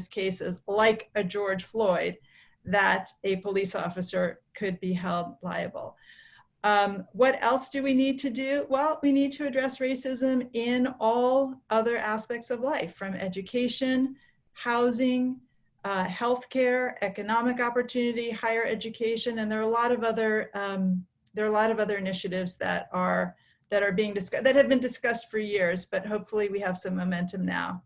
cases, like a George Floyd, that a police officer could be held liable. What else do we need to do? Well, we need to address racism in all other aspects of life, from education, housing, healthcare, economic opportunity, higher education, and there are a lot of other initiatives that are being discussed, that have been discussed for years, but hopefully we have some momentum now.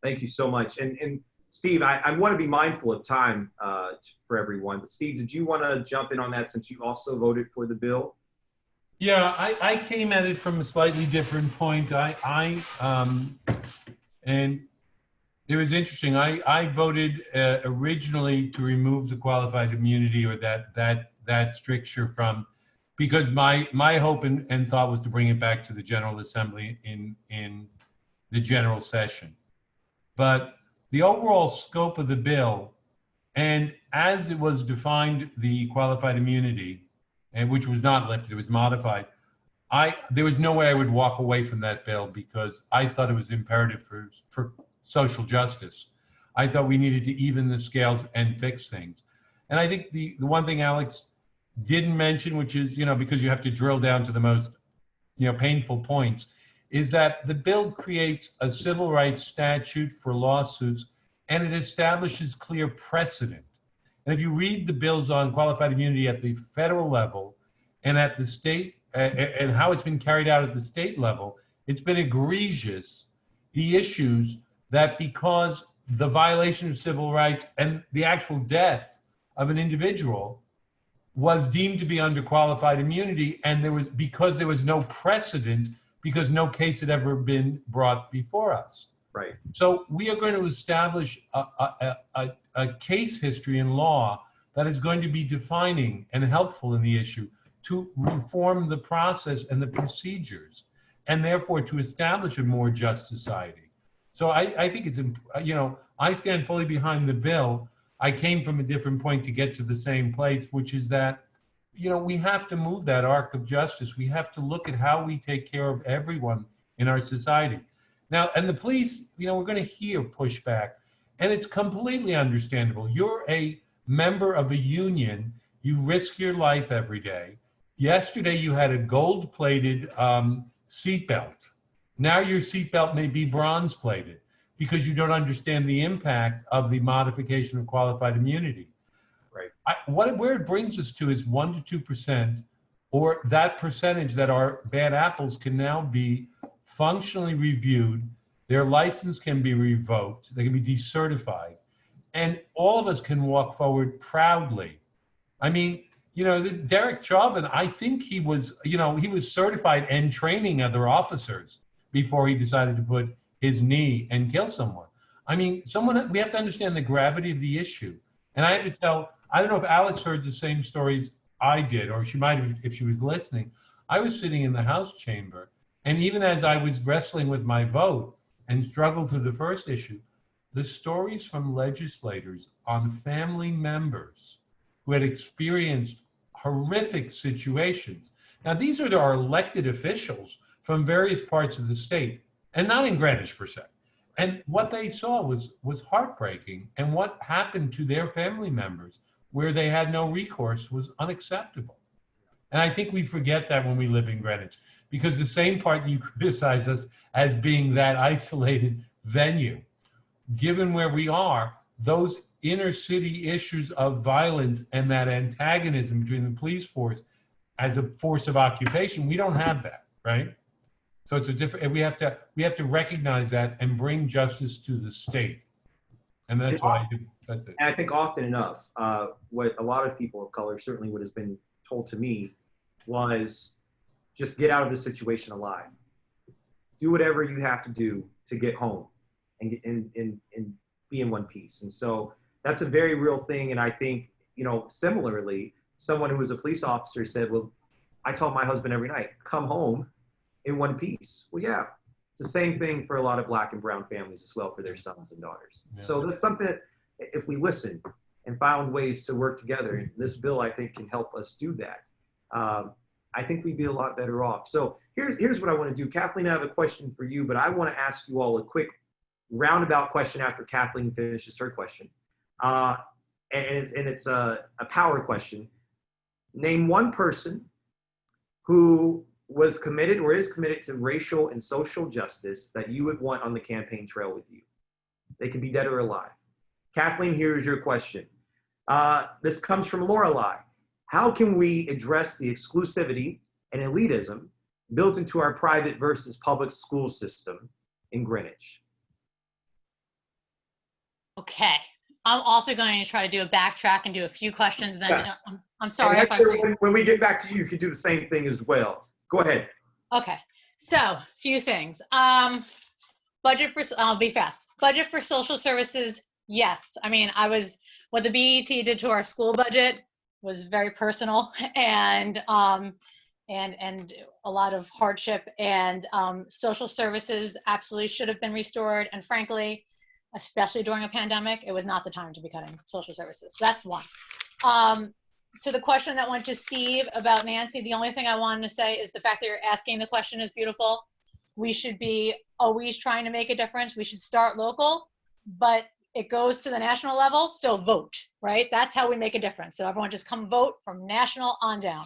Thank you so much. And Steve, I want to be mindful of time for everyone, but Steve, did you want to jump in on that, since you also voted for the bill? Yeah, I came at it from a slightly different point. And it was interesting. I voted originally to remove the qualified immunity, or that stricture from, because my hope and thought was to bring it back to the General Assembly in the general session. But the overall scope of the bill, and as it was defined, the qualified immunity, and which was not lifted, it was modified, there was no way I would walk away from that bill, because I thought it was imperative for social justice. I thought we needed to even the scales and fix things. And I think the one thing Alex didn't mention, which is, you know, because you have to drill down to the most, you know, painful points, is that the bill creates a civil rights statute for lawsuits, and it establishes clear precedent. And if you read the bills on qualified immunity at the federal level and at the state, and how it's been carried out at the state level, it's been egregious, the issues that, because the violation of civil rights and the actual death of an individual was deemed to be under qualified immunity, and because there was no precedent, because no case had ever been brought before us. Right. So we are going to establish a case history in law that is going to be defining and helpful in the issue to reform the process and the procedures, and therefore to establish a more just society. So I think it's, you know, I stand fully behind the bill. I came from a different point to get to the same place, which is that, you know, we have to move that arc of justice. We have to look at how we take care of everyone in our society. Now, and the police, you know, we're going to hear pushback, and it's completely understandable. You're a member of a union. You risk your life every day. Yesterday, you had a gold-plated seatbelt. Now your seatbelt may be bronze-plated because you don't understand the impact of the modification of qualified immunity. Right. Where it brings us to is 1% to 2%, or that percentage that are bad apples can now be functionally reviewed. Their license can be revoked. They can be decertified. And all of us can walk forward proudly. I mean, you know, this Derek Chauvin, I think he was, you know, he was certified and training other officers before he decided to put his knee and kill someone. I mean, we have to understand the gravity of the issue. And I have to tell, I don't know if Alex heard the same stories I did, or she might have if she was listening. I was sitting in the House chamber, and even as I was wrestling with my vote and struggled through the first issue, the stories from legislators on family members who had experienced horrific situations. Now, these are our elected officials from various parts of the state, and not in Greenwich per se. And what they saw was heartbreaking, and what happened to their family members where they had no recourse was unacceptable. And I think we forget that when we live in Greenwich, because the same part you criticize us as being that isolated venue, given where we are, those inner city issues of violence and that antagonism between the police force as a force of occupation, we don't have that, right? So it's a different, we have to recognize that and bring justice to the state. And that's why that's it. And I think often enough, what a lot of people of color, certainly what has been told to me, was just get out of the situation alive. Do whatever you have to do to get home and be in one piece. And so that's a very real thing. And I think, you know, similarly, someone who was a police officer said, well, I tell my husband every night, come home in one piece. Well, yeah, it's the same thing for a lot of Black and brown families as well, for their sons and daughters. Yeah. So that's something that if we listen and found ways to work together, and this bill, I think, can help us do that. I think we'd be a lot better off. So here's what I want to do. Kathleen, I have a question for you, but I want to ask you all a quick roundabout question after Kathleen finishes her question. And it's a power question. Name one person who was committed or is committed to racial and social justice that you would want on the campaign trail with you. They can be dead or alive. Kathleen, here's your question. This comes from Lorelei. How can we address the exclusivity and elitism built into our private versus public school system in Greenwich? Okay. I'm also going to try to do a backtrack and do a few questions. And then I'm sorry if I forget. When we get back to you, you can do the same thing as well. Go ahead. Okay. So, a few things. Budget for, I'll be fast. Budget for social services, yes. I mean, what the BET did to our school budget was very personal and a lot of hardship, and social services absolutely should have been restored. And frankly, especially during a pandemic, it was not the time to be cutting social services. So that's one. To the question that went to Steve about Nancy, the only thing I wanted to say is the fact that you're asking the question is beautiful. We should be always trying to make a difference. We should start local, but it goes to the national level, so vote, right? That's how we make a difference. So everyone just come vote from national on down.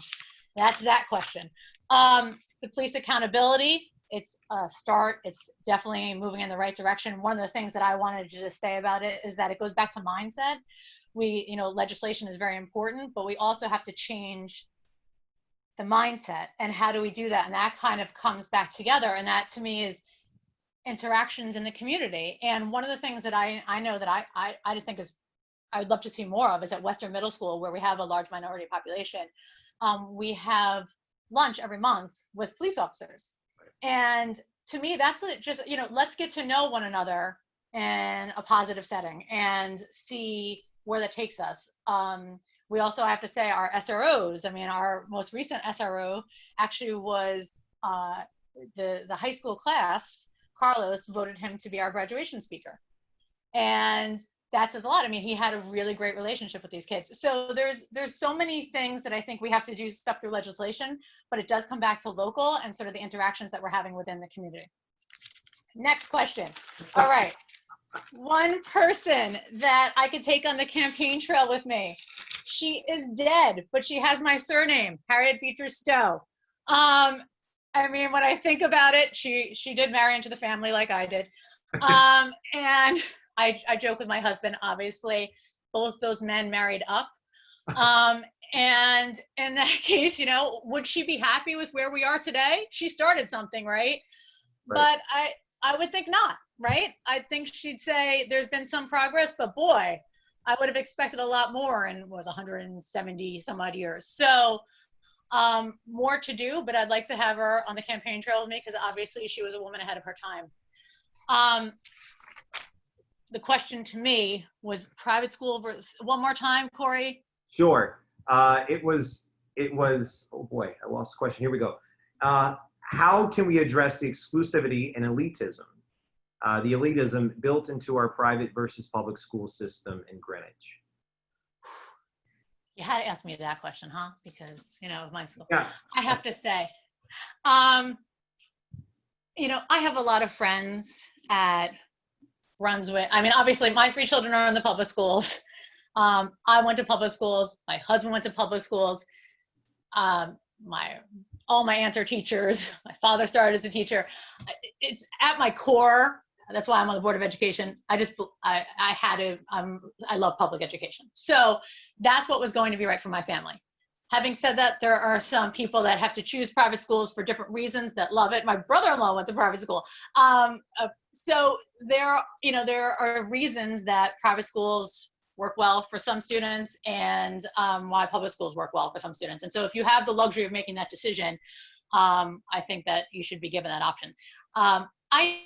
That's that question. The police accountability, it's a start. It's definitely moving in the right direction. One of the things that I wanted to just say about it is that it goes back to mindset. Legislation is very important, but we also have to change the mindset. And how do we do that? And that kind of comes back together. And that to me is interactions in the community. And one of the things that I know that I just think is, I would love to see more of is at Western Middle School, where we have a large minority population. We have lunch every month with police officers. And to me, that's just, let's get to know one another in a positive setting and see where that takes us. We also have to say our SROs, I mean, our most recent SRO actually was the high school class. Carlos voted him to be our graduation speaker. And that says a lot. I mean, he had a really great relationship with these kids. So there's so many things that I think we have to do stuff through legislation, but it does come back to local and sort of the interactions that we're having within the community. Next question. All right. One person that I could take on the campaign trail with me. She is dead, but she has my surname, Harriet Beecher Stowe. I mean, when I think about it, she did marry into the family like I did. And I joke with my husband, obviously, both those men married up. And in that case, would she be happy with where we are today? She started something, right? But I would think not, right? I think she'd say there's been some progress, but boy, I would have expected a lot more, and was 170 some odd years. So more to do, but I'd like to have her on the campaign trail with me, because obviously she was a woman ahead of her time. The question to me was private school versus, one more time, Corey? Sure. It was, oh boy, I lost the question. Here we go. How can we address the exclusivity and elitism, the elitism built into our private versus public school system in Greenwich? You had to ask me that question, huh? Because, of my school. Yeah. I have to say, I have a lot of friends at Brunswick. I mean, obviously my 3 children are in the public schools. I went to public schools. My husband went to public schools. All my aunts are teachers. My father started as a teacher. It's at my core. That's why I'm on the Board of Education. I love public education. So that's what was going to be right for my family. Having said that, there are some people that have to choose private schools for different reasons that love it. My brother-in-law went to private school. So there are reasons that private schools work well for some students, and why public schools work well for some students. And so if you have the luxury of making that decision, I think that you should be given that option. I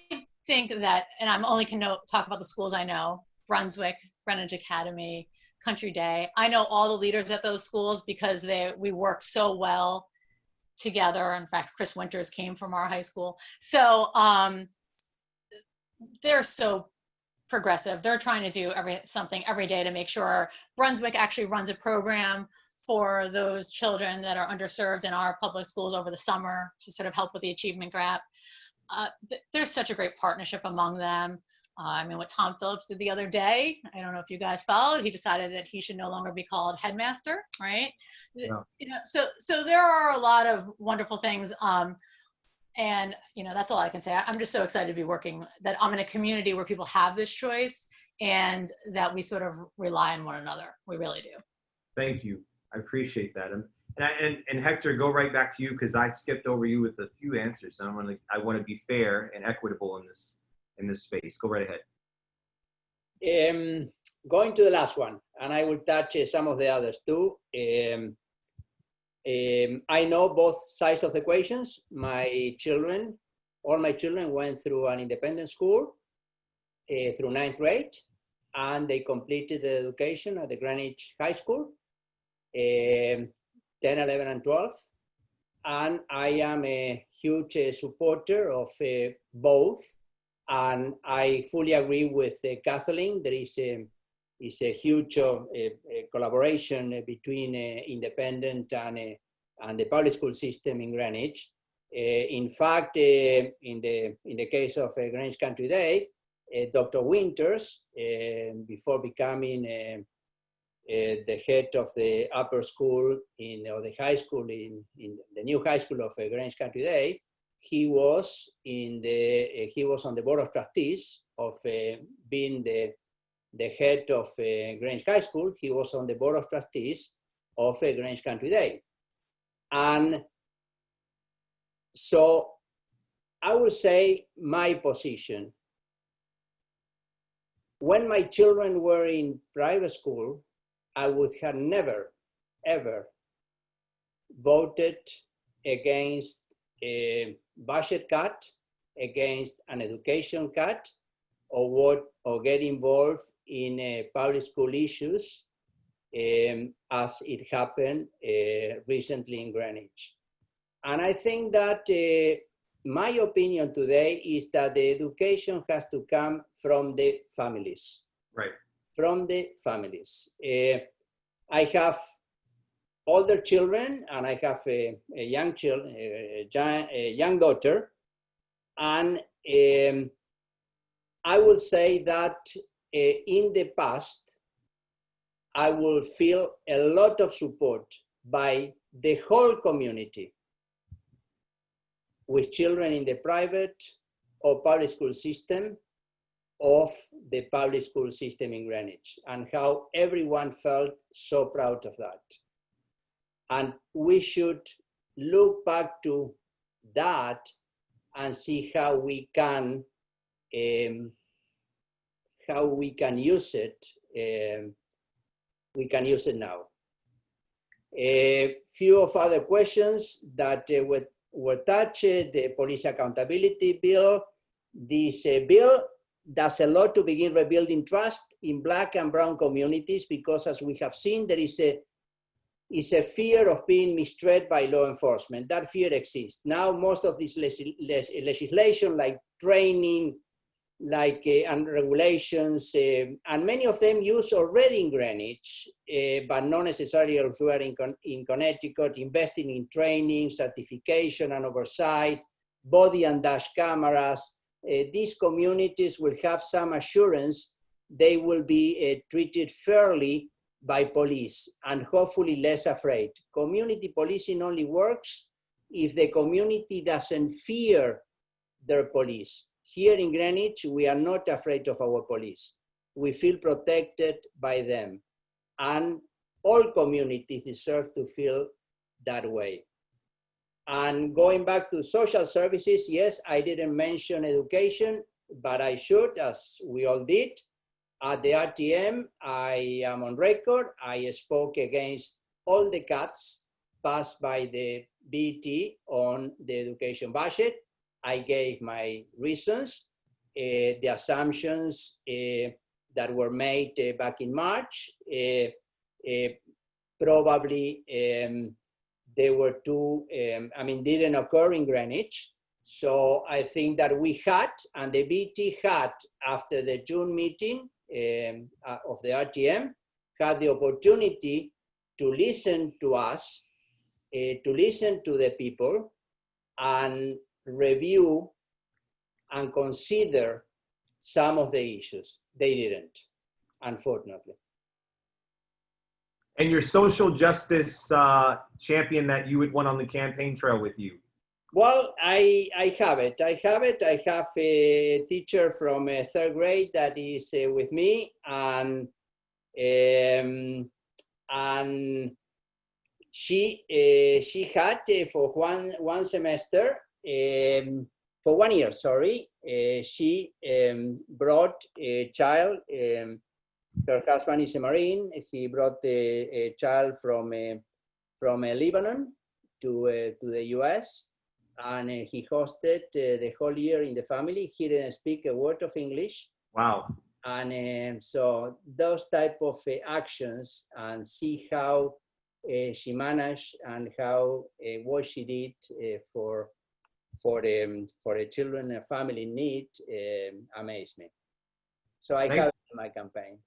think that, and I'm only can talk about the schools I know: Brunswick, Greenwich Academy, Country Day. I know all the leaders at those schools because we work so well together. In fact, Chris Winters came from our high school. So they're so progressive. They're trying to do something every day to make sure. Brunswick actually runs a program for those children that are underserved in our public schools over the summer to sort of help with the achievement gap. There's such a great partnership among them. I mean, what Tom Phillips did the other day, I don't know if you guys followed, he decided that he should no longer be called headmaster, right? Yeah. So there are a lot of wonderful things. And that's all I can say. I'm just so excited to be working, that I'm in a community where people have this choice and that we sort of rely on one another. We really do. Thank you. I appreciate that. And Hector, go right back to you, because I skipped over you with a few answers. So I want to be fair and equitable in this space. Go right ahead. Going to the last one, and I will touch some of the others too. I know both sides of the equations. All my children went through an independent school through 9th grade, and they completed the education at the Greenwich High School, 10, 11, and 12. And I am a huge supporter of both. And I fully agree with Kathleen. There is a huge collaboration between independent and the public school system in Greenwich. In fact, in the case of Greenwich Country Day, Dr. Winters, before becoming the head of the upper school or the high school in the new high school of Greenwich Country Day, he was on the board of trustees of being the head of Greenwich High School. He was on the board of trustees of Greenwich Country Day. And so I will say my position. When my children were in private school, I would have never, ever voted against a budget cut, against an education cut, or get involved in public school issues as it happened recently in Greenwich. And I think that my opinion today is that the education has to come from the families. Right. From the families. I have older children, and I have a young daughter, and I will say that in the past, I will feel a lot of support by the whole community with children in the private or public school system of the public school system in Greenwich, and how everyone felt so proud of that. And we should look back to that and see how we can use it. We can use it now. A few of other questions that were touched: the police accountability bill. This bill does a lot to begin rebuilding trust in Black and brown communities, because as we have seen, there is a fear of being mistreated by law enforcement. That fear exists. Now, most of this legislation, like training, and regulations, and many of them used already in Greenwich, but not necessarily elsewhere in Connecticut, investing in training, certification and oversight, body and dash cameras. These communities will have some assurance they will be treated fairly by police, and hopefully less afraid. Community policing only works if the community doesn't fear their police. Here in Greenwich, we are not afraid of our police. We feel protected by them. And all communities deserve to feel that way. And going back to social services, yes, I didn't mention education, but I should, as we all did. At the RTM, I am on record. I spoke against all the cuts passed by the BET on the education budget. I gave my reasons, the assumptions that were made back in March. Probably they were too, didn't occur in Greenwich. So I think that we had, and the BT had, after the June meeting of the RTM, had the opportunity to listen to us, to listen to the people, and review and consider some of the issues. They didn't, unfortunately. And your social justice champion that you would want on the campaign trail with you? Well, I have it. I have a teacher from third grade that is with me, and she had for one semester, for 1 year, sorry, she brought a child. Her husband is a Marine. He brought a child from Lebanon to the US. And he hosted the whole year in the family. He didn't speak a word of English. Wow. And so those type of actions, and see how she managed and how what she did for the children and family in need amazed me. So I have it in my campaign.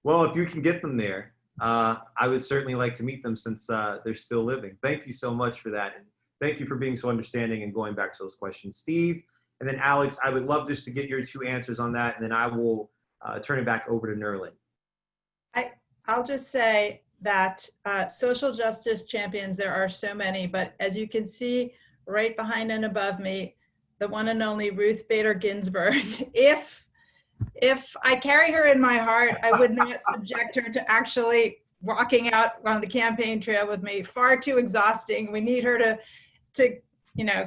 Well, if you can get them there, I would certainly like to meet them, since they're still living. Thank you so much for that. And thank you for being so understanding and going back to those questions. Steve, and then Alex, I would love just to get your 2 answers on that, and then I will turn it back over to Nerlin. I'll just say that social justice champions, there are so many, but as you can see right behind and above me, the one and only Ruth Bader Ginsburg. If I carry her in my heart, I would not subject her to actually walking out on the campaign trail with me. Far too exhausting. We need her to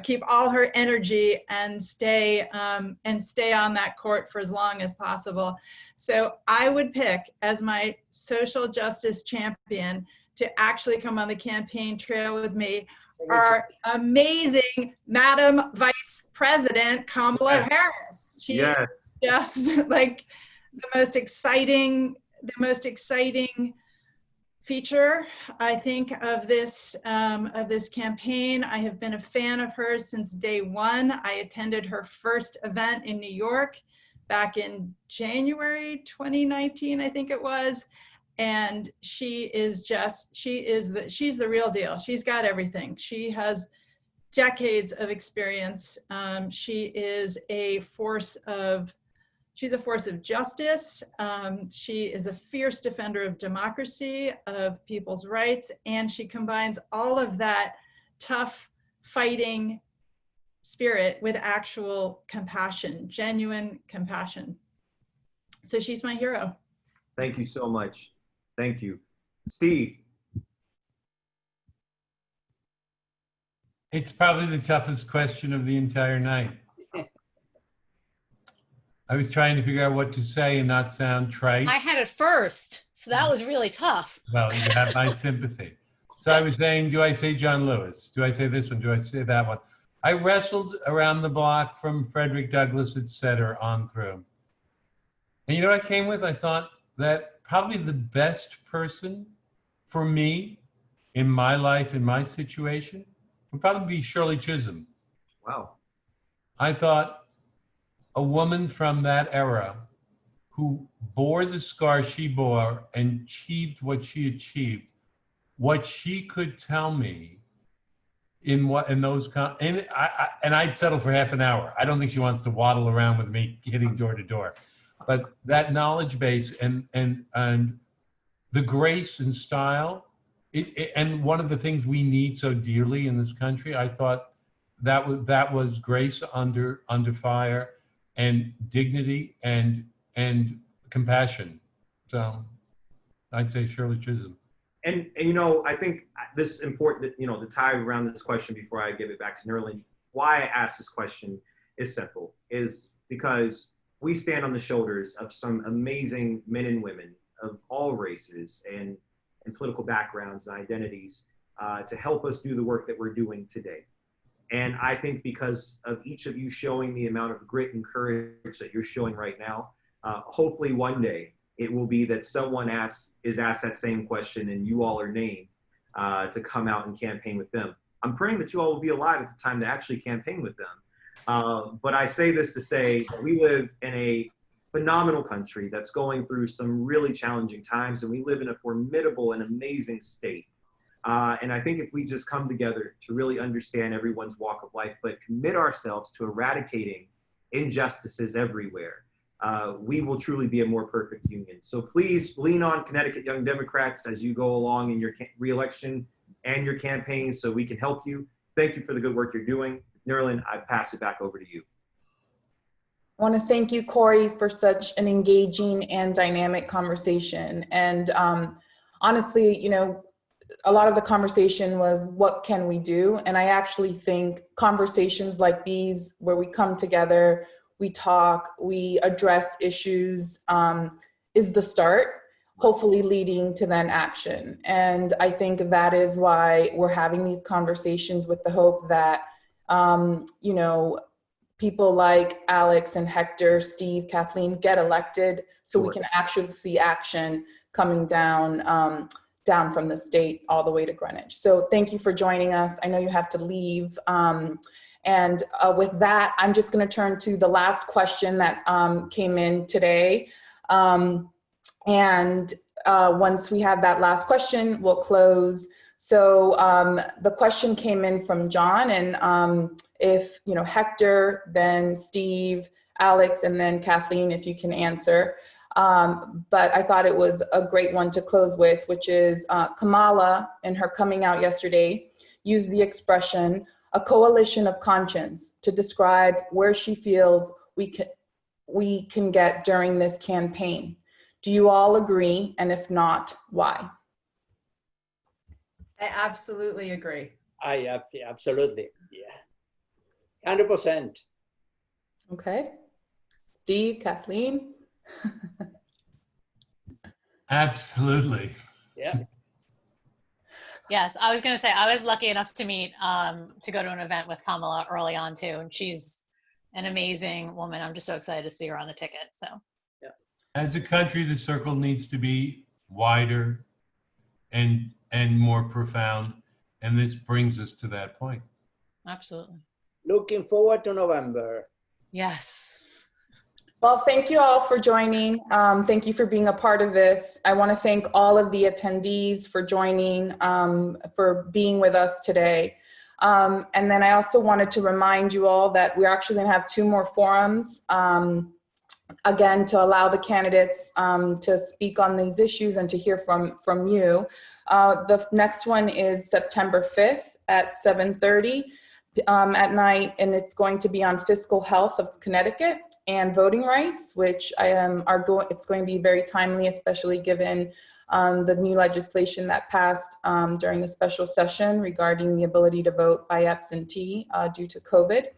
keep all her energy and stay on that court for as long as possible. So I would pick as my social justice champion to actually come on the campaign trail with me our amazing Madam Vice President Kamala Harris. She is just like the most exciting feature, I think, of this campaign. I have been a fan of hers since day one. I attended her first event in New York back in January 2019, I think it was. And she's the real deal. She's got everything. She has decades of experience. She is a force of justice. She is a fierce defender of democracy, of people's rights, and she combines all of that tough fighting spirit with actual compassion, genuine compassion. So she's my hero. Thank you so much. Thank you. Steve. It's probably the toughest question of the entire night. I was trying to figure out what to say and not sound trite. I had it first, so that was really tough. Well, you have my sympathy. So I was saying, do I say John Lewis? Do I say this one? Do I say that one? I wrestled around the block from Frederick Douglass, et cetera, on through. And you know what I came with? I thought that probably the best person for me in my life, in my situation, would probably be Shirley Chisholm. Wow. I thought a woman from that era who bore the scars she bore and achieved what she achieved, what she could tell me and I'd settle for half an hour. I don't think she wants to waddle around with me hitting door to door. But that knowledge base and the grace and style, and one of the things we need so dearly in this country, I thought that was grace under fire, and dignity and compassion. So I'd say Shirley Chisholm. And I think this is important, to tie around this question before I give it back to Nerlin. Why I asked this question is simple, is because we stand on the shoulders of some amazing men and women of all races and political backgrounds and identities to help us do the work that we're doing today. And I think because of each of you showing the amount of grit and courage that you're showing right now, hopefully one day it will be that someone is asked that same question and you all are named to come out and campaign with them. I'm praying that you all will be alive at the time to actually campaign with them. But I say this to say we live in a phenomenal country that's going through some really challenging times, and we live in a formidable and amazing state. And I think if we just come together to really understand everyone's walk of life, but commit ourselves to eradicating injustices everywhere, we will truly be a more perfect union. So please lean on Connecticut Young Democrats as you go along in your re-election and your campaign so we can help you. Thank you for the good work you're doing. Nerlin, I pass it back over to you. I want to thank you, Corey, for such an engaging and dynamic conversation. And honestly, a lot of the conversation was, what can we do? And I actually think conversations like these, where we come together, we talk, we address issues, is the start, hopefully leading to then action. And I think that is why we're having these conversations, with the hope that, people like Alex and Hector, Steve, Kathleen get elected, so we can actually see action coming down from the state all the way to Greenwich. So thank you for joining us. I know you have to leave. And with that, I'm just going to turn to the last question that came in today. Once we have that last question, we'll close. So the question came in from John, and if Hector, then Steve, Alex, and then Kathleen, if you can answer. But I thought it was a great one to close with, which is Kamala, in her coming out yesterday, used the expression "a coalition of conscience" to describe where she feels we can get during this campaign. Do you all agree? And if not, why? I absolutely agree. Absolutely, yeah. 100%. Okay. Steve, Kathleen? Absolutely. Yeah. Yes, I was going to say, I was lucky enough to meet, to go to an event with Kamala early on too. And she's an amazing woman. I'm just so excited to see her on the ticket. So. As a country, the circle needs to be wider and more profound. And this brings us to that point. Absolutely. Looking forward to November. Yes. Well, thank you all for joining. Thank you for being a part of this. I want to thank all of the attendees for joining, for being with us today. And then I also wanted to remind you all that we're actually going to have 2 more forums, again, to allow the candidates to speak on these issues and to hear from you. The next one is September 5th at 7:30 at night, and it's going to be on fiscal health of Connecticut and voting rights, which it's going to be very timely, especially given the new legislation that passed during the special session regarding the ability to vote by absentee due to COVID.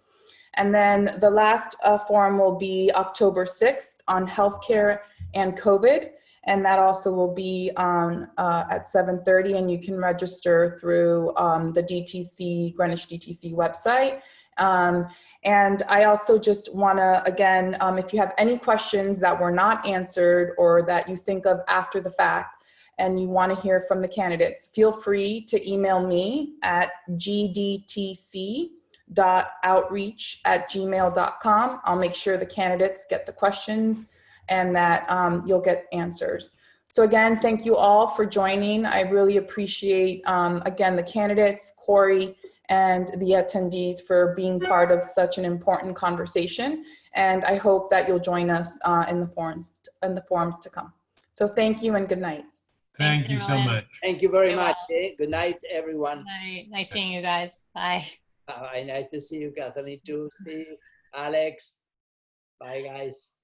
And then the last forum will be October 6th on healthcare and COVID. And that also will be on at 7:30, and you can register through the DTC, Greenwich DTC website. And I also just wanna, again, if you have any questions that were not answered or that you think of after the fact and you wanna hear from the candidates, feel free to email me at gdtc.outreach@gmail.com. I'll make sure the candidates get the questions and that you'll get answers. So again, thank you all for joining. I really appreciate, again, the candidates, Corey, and the attendees for being part of such an important conversation. And I hope that you'll join us in the forums to come. So thank you and good night. Thank you so much. Thank you very You're much. welcome. Good night, everyone. Good night. Nice seeing you guys. Bye. Nice to see you, Kathleen, too. Steve, Alex. Bye, guys.